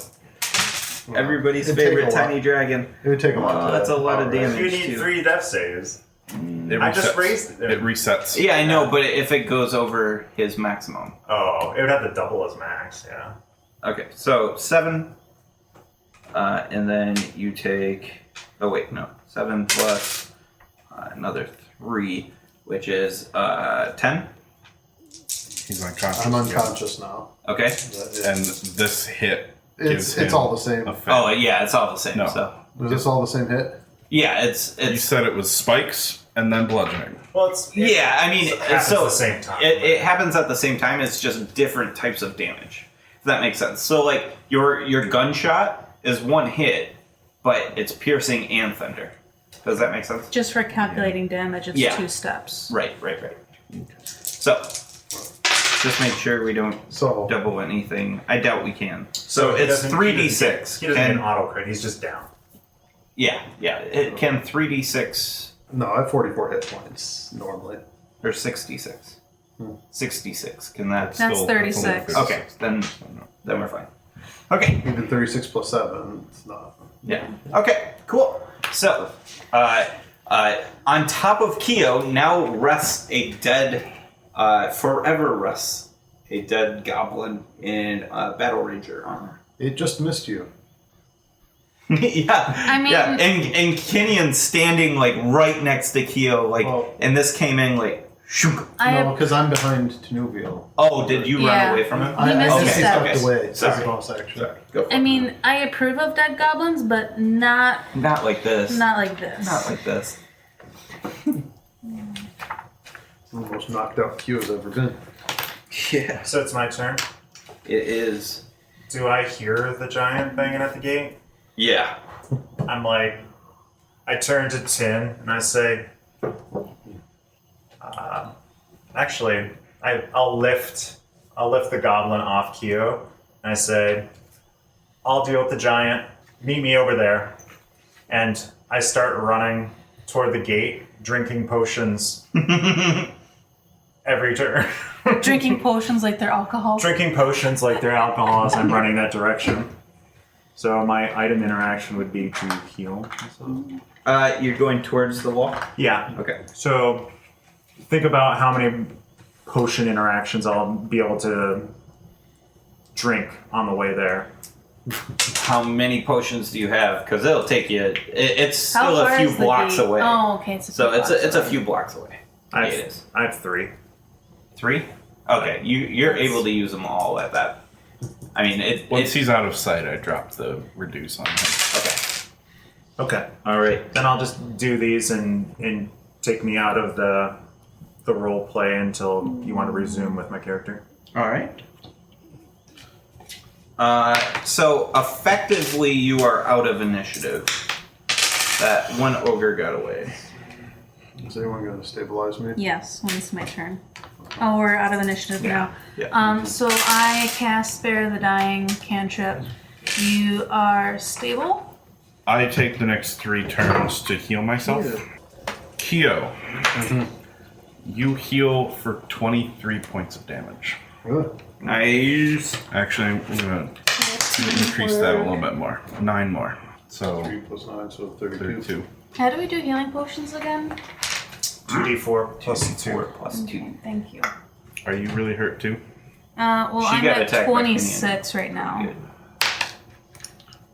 Speaker 1: Everybody's
Speaker 6: It'd take
Speaker 1: favorite
Speaker 6: a lot.
Speaker 1: tiny dragon.
Speaker 6: It would take a lot.
Speaker 1: Oh, that's a lot of damage.
Speaker 4: You need
Speaker 1: too.
Speaker 4: 3 death saves.
Speaker 7: It
Speaker 4: I just
Speaker 7: resets.
Speaker 4: raised it.
Speaker 7: It resets.
Speaker 1: Yeah, I know, but if it goes over his maximum.
Speaker 4: Oh, it would have to double as max, yeah.
Speaker 1: Okay, so 7. And then you take. Oh, wait, no. 7 plus another 3, which is 10.
Speaker 7: He's unconscious.
Speaker 6: I'm unconscious now.
Speaker 1: Okay.
Speaker 7: And this hit gives
Speaker 6: It's
Speaker 7: him
Speaker 6: all the same.
Speaker 7: a fit.
Speaker 1: Oh, yeah, it's all the same.
Speaker 7: No.
Speaker 1: So
Speaker 6: Is this all the same hit?
Speaker 1: yeah, it's
Speaker 7: You said it was spikes and then bludgeoning.
Speaker 4: Well, it's
Speaker 1: yeah. I mean,
Speaker 4: it happens
Speaker 1: so
Speaker 4: at the same time.
Speaker 1: It happens at the same time. It's just different types of damage. If that makes sense. So like your gunshot is 1 hit, but it's piercing and thunder. Does that make sense?
Speaker 5: Just for calculating damage, it's
Speaker 1: Yeah.
Speaker 5: 2 steps.
Speaker 1: Right. So just make sure we don't
Speaker 6: So
Speaker 1: double anything. I doubt we can. So
Speaker 4: he
Speaker 1: it's
Speaker 4: doesn't-
Speaker 1: 3d6.
Speaker 4: He doesn't get an
Speaker 1: Can-
Speaker 4: auto crit, he's just down.
Speaker 1: yeah. It can 3d6
Speaker 6: no, I have 44 hit points normally.
Speaker 1: or 66. 66. Can that?
Speaker 5: That's
Speaker 7: Still,
Speaker 5: 36.
Speaker 7: only
Speaker 1: Okay, then we're fine. Okay.
Speaker 6: Even 36 plus 7, it's not.
Speaker 1: Yeah. Okay. Cool. So, on top of Kyo now rests a dead, forever rests a dead goblin in Battle Ranger armor.
Speaker 6: It just missed you.
Speaker 1: Yeah.
Speaker 5: I mean-
Speaker 1: yeah. And Kenyon standing like right next to Kyo, like,
Speaker 6: Oh.
Speaker 1: and this came in like, shook.
Speaker 5: I
Speaker 6: No,
Speaker 5: have,
Speaker 6: because I'm behind Tanuvial.
Speaker 1: Oh, did you
Speaker 5: Yeah.
Speaker 1: run away from him?
Speaker 5: He missed
Speaker 6: I
Speaker 5: his
Speaker 6: just
Speaker 5: step.
Speaker 6: stepped away.
Speaker 1: Sorry.
Speaker 6: As a bonus action.
Speaker 1: Go for
Speaker 5: I
Speaker 1: it.
Speaker 5: mean, I approve of dead goblins, but not
Speaker 1: Not like this.
Speaker 5: like this.
Speaker 1: Not like this.
Speaker 6: It's the most knocked out Q has ever been.
Speaker 1: Yeah.
Speaker 4: So it's my turn.
Speaker 1: It is.
Speaker 4: Do I hear the giant banging at the gate?
Speaker 1: Yeah.
Speaker 4: I'm like, I turn to Tin and I say, actually, I'll lift the goblin off Kyo and I say, I'll deal with the giant. Meet me over there. And I start running toward the gate, drinking potions every turn.
Speaker 5: Drinking potions like they're alcohol.
Speaker 4: Drinking potions like they're alcohol as I'm running that direction. So my item interaction would be to heal myself.
Speaker 1: You're going towards the wall?
Speaker 4: Yeah.
Speaker 1: Okay.
Speaker 4: So think about how many potion interactions I'll be able to drink on the way there.
Speaker 1: How many potions do you have? Because it'll take you. It's
Speaker 5: How
Speaker 1: still a
Speaker 5: far
Speaker 1: few
Speaker 5: is the
Speaker 1: blocks
Speaker 5: gate?
Speaker 1: away.
Speaker 5: Oh, okay. It's a
Speaker 1: So
Speaker 5: few
Speaker 1: it's
Speaker 5: blocks
Speaker 1: a
Speaker 5: away.
Speaker 1: few blocks away.
Speaker 4: I
Speaker 1: It
Speaker 4: have,
Speaker 1: is.
Speaker 4: I have 3.
Speaker 1: 3? Okay, you're able to use them all at that. I mean,
Speaker 7: Once he's out of sight, I drop the reduce on him.
Speaker 1: okay.
Speaker 4: Okay.
Speaker 1: All right.
Speaker 4: Then I'll just do these and take me out of the role play until you want to resume with my character.
Speaker 1: All right. So effectively, you are out of initiative. That one ogre got away.
Speaker 6: Is anyone going to stabilize me?
Speaker 5: Yes, when it's my turn. Oh, we're out of initiative now.
Speaker 1: Yeah.
Speaker 5: So I cast Spare the Dying cantrip. You are stable.
Speaker 7: I take the next 3 turns to heal myself. Keo. You heal for 23 points of damage.
Speaker 6: Really?
Speaker 1: Nice.
Speaker 7: Actually, I'm going to increase that a little bit more. 9 more. So
Speaker 6: 3 plus 9, so 32.
Speaker 7: 32.
Speaker 5: How do we do healing potions again?
Speaker 4: 2d4 plus 2.
Speaker 1: 4 plus 2.
Speaker 5: Okay, thank you.
Speaker 7: Are you really hurt too?
Speaker 5: Well,
Speaker 1: She
Speaker 5: I'm
Speaker 1: got
Speaker 5: at
Speaker 1: attacked by
Speaker 5: 26 right now.
Speaker 1: Good.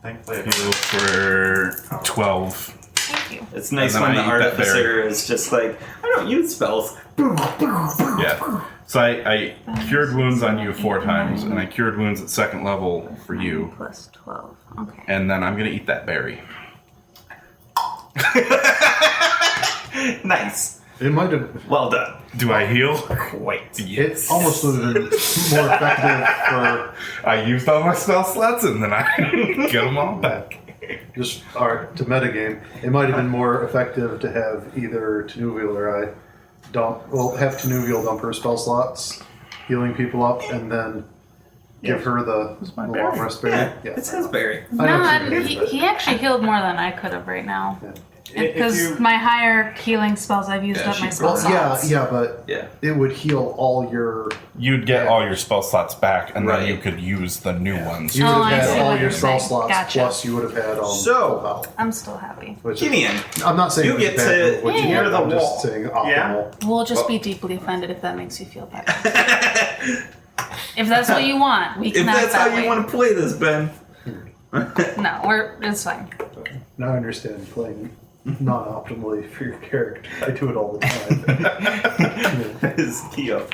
Speaker 4: Thankfully,
Speaker 7: Heal for 12.
Speaker 5: Thank you.
Speaker 1: It's nice
Speaker 7: And then
Speaker 1: when the
Speaker 7: I eat that
Speaker 1: artificer is just like, I don't use spells.
Speaker 7: Yeah. So I cured wounds on you 4 times, and I cured wounds at 2nd level for you.
Speaker 5: Plus 12. Okay.
Speaker 7: And then I'm going to eat that berry.
Speaker 1: Nice.
Speaker 6: It might have.
Speaker 1: Well done.
Speaker 7: Do I heal?
Speaker 1: Quite.
Speaker 6: It almost would have been more effective for
Speaker 7: I used all my spell slots, and then I get them all back.
Speaker 6: just to metagame. It might have been more effective to have either Tenuvial or I have Tenuvial dump her spell slots, healing people up, and then give her the
Speaker 7: my
Speaker 6: long
Speaker 7: berry.
Speaker 6: rest berry.
Speaker 1: Yeah, it says berry.
Speaker 6: I know
Speaker 5: No,
Speaker 6: she did,
Speaker 5: he actually healed more than I could have right now.
Speaker 6: Yeah.
Speaker 5: Because my higher healing spells, I've used
Speaker 1: Yeah,
Speaker 5: up my
Speaker 1: she-
Speaker 5: spell
Speaker 6: Well,
Speaker 5: slots.
Speaker 6: yeah, but
Speaker 1: Yeah.
Speaker 6: it would heal all your.
Speaker 7: You'd get all your spell slots back, and
Speaker 1: Right.
Speaker 7: then you could use the new ones.
Speaker 6: You would
Speaker 5: Oh,
Speaker 6: have
Speaker 5: I see
Speaker 6: had all
Speaker 5: what
Speaker 6: your
Speaker 5: you're
Speaker 6: spell
Speaker 5: saying.
Speaker 6: slots,
Speaker 5: Gotcha.
Speaker 6: plus you would have had
Speaker 1: So-
Speaker 6: full health.
Speaker 5: I'm still happy.
Speaker 6: Which is-
Speaker 1: Gideon,
Speaker 6: I'm not saying
Speaker 1: you
Speaker 6: it was
Speaker 1: get
Speaker 6: bad,
Speaker 1: to
Speaker 6: but what you
Speaker 5: near
Speaker 6: did,
Speaker 1: the
Speaker 6: I'm
Speaker 1: wall.
Speaker 6: just saying optimal.
Speaker 4: Yeah.
Speaker 5: We'll just be deeply offended if that makes you feel better. If that's what you want, we
Speaker 1: if
Speaker 5: can act
Speaker 1: that's
Speaker 5: that
Speaker 1: how
Speaker 5: way.
Speaker 1: you want to play this, Ben.
Speaker 5: No, it's fine.
Speaker 6: Now I understand playing non-optimally for your character. I do it all the time.
Speaker 1: Is Keo.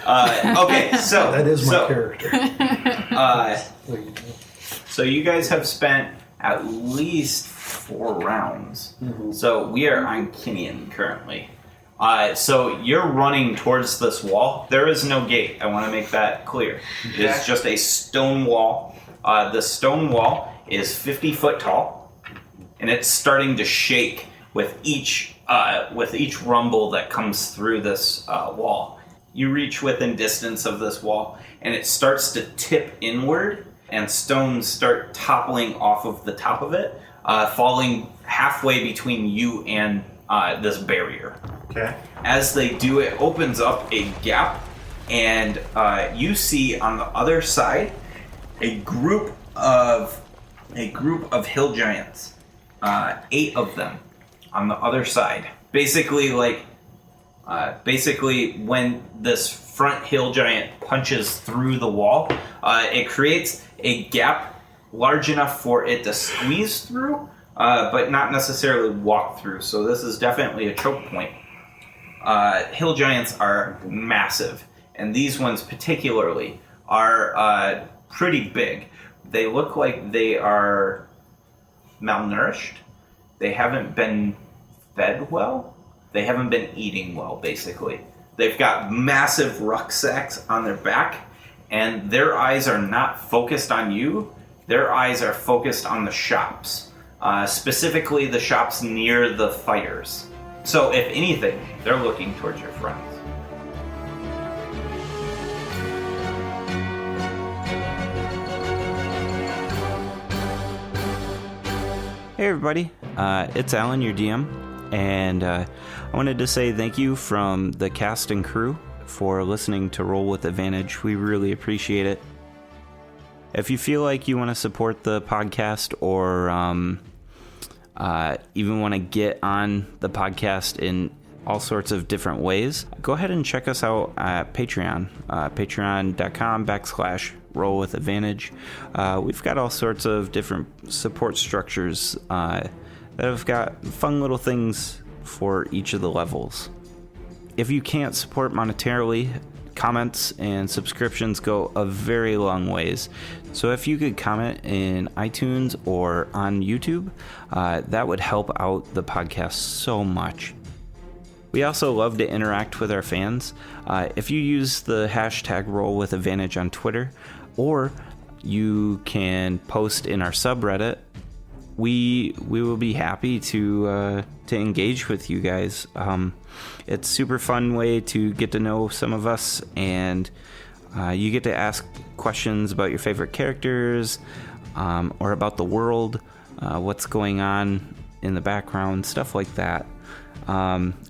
Speaker 1: Okay, so
Speaker 6: That is my character.
Speaker 1: Uh,
Speaker 6: Like,
Speaker 1: so you guys have spent at least 4 rounds. So we are on Kinian currently. So you're running towards this wall. There is no gate. I want to make that clear. It is just a stone wall. The stone wall is 50 foot tall, and it's starting to shake with each rumble that comes through this wall. You reach within distance of this wall, and it starts to tip inward, and stones start toppling off of the top of it, falling halfway between you and this barrier.
Speaker 4: Okay.
Speaker 1: As they do, it opens up a gap, and you see on the other side a group of hill giants. 8 of them on the other side. Basically, when this front hill giant punches through the wall, it creates a gap large enough for it to squeeze through, but not necessarily walk through. So this is definitely a choke point. Hill giants are massive, and these ones particularly are pretty big. They look like they are malnourished. They haven't been fed well. They haven't been eating well, basically. They've got massive rucksacks on their back, and their eyes are not focused on you. Their eyes are focused on the shops, specifically the shops near the fires. So if anything, they're looking towards your friends.
Speaker 9: Hey everybody, it's Alan, your DM, and I wanted to say thank you from the cast and crew for listening to Roll with Advantage. We really appreciate it. If you feel like you want to support the podcast or even want to get on the podcast in all sorts of different ways, go ahead and check us out at Patreon, patreon.com/Roll with Advantage. We've got all sorts of different support structures that have got fun little things for each of the levels. If you can't support monetarily, comments and subscriptions go a very long ways. So if you could comment in iTunes or on YouTube, that would help out the podcast so much. We also love to interact with our fans. If you use the hashtag Roll with Advantage on Twitter, or you can post in our subreddit, we will be happy to engage with you guys. It's a super fun way to get to know some of us, and you get to ask questions about your favorite characters, or about the world, what's going on in the background, stuff like that.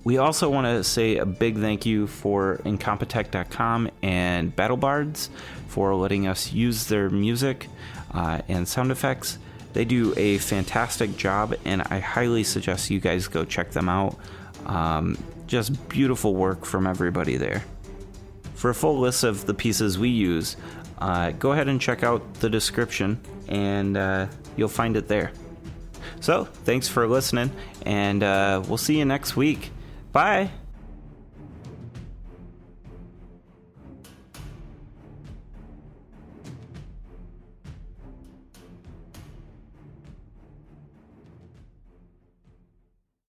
Speaker 9: We also want to say a big thank you for Incompetech.com and BattleBards for letting us use their music and sound effects. They do a fantastic job, and I highly suggest you guys go check them out. Just beautiful work from everybody there. For a full list of the pieces we use, go ahead and check out the description, and you'll find it there. So, thanks for listening, and we'll see you next week. Bye!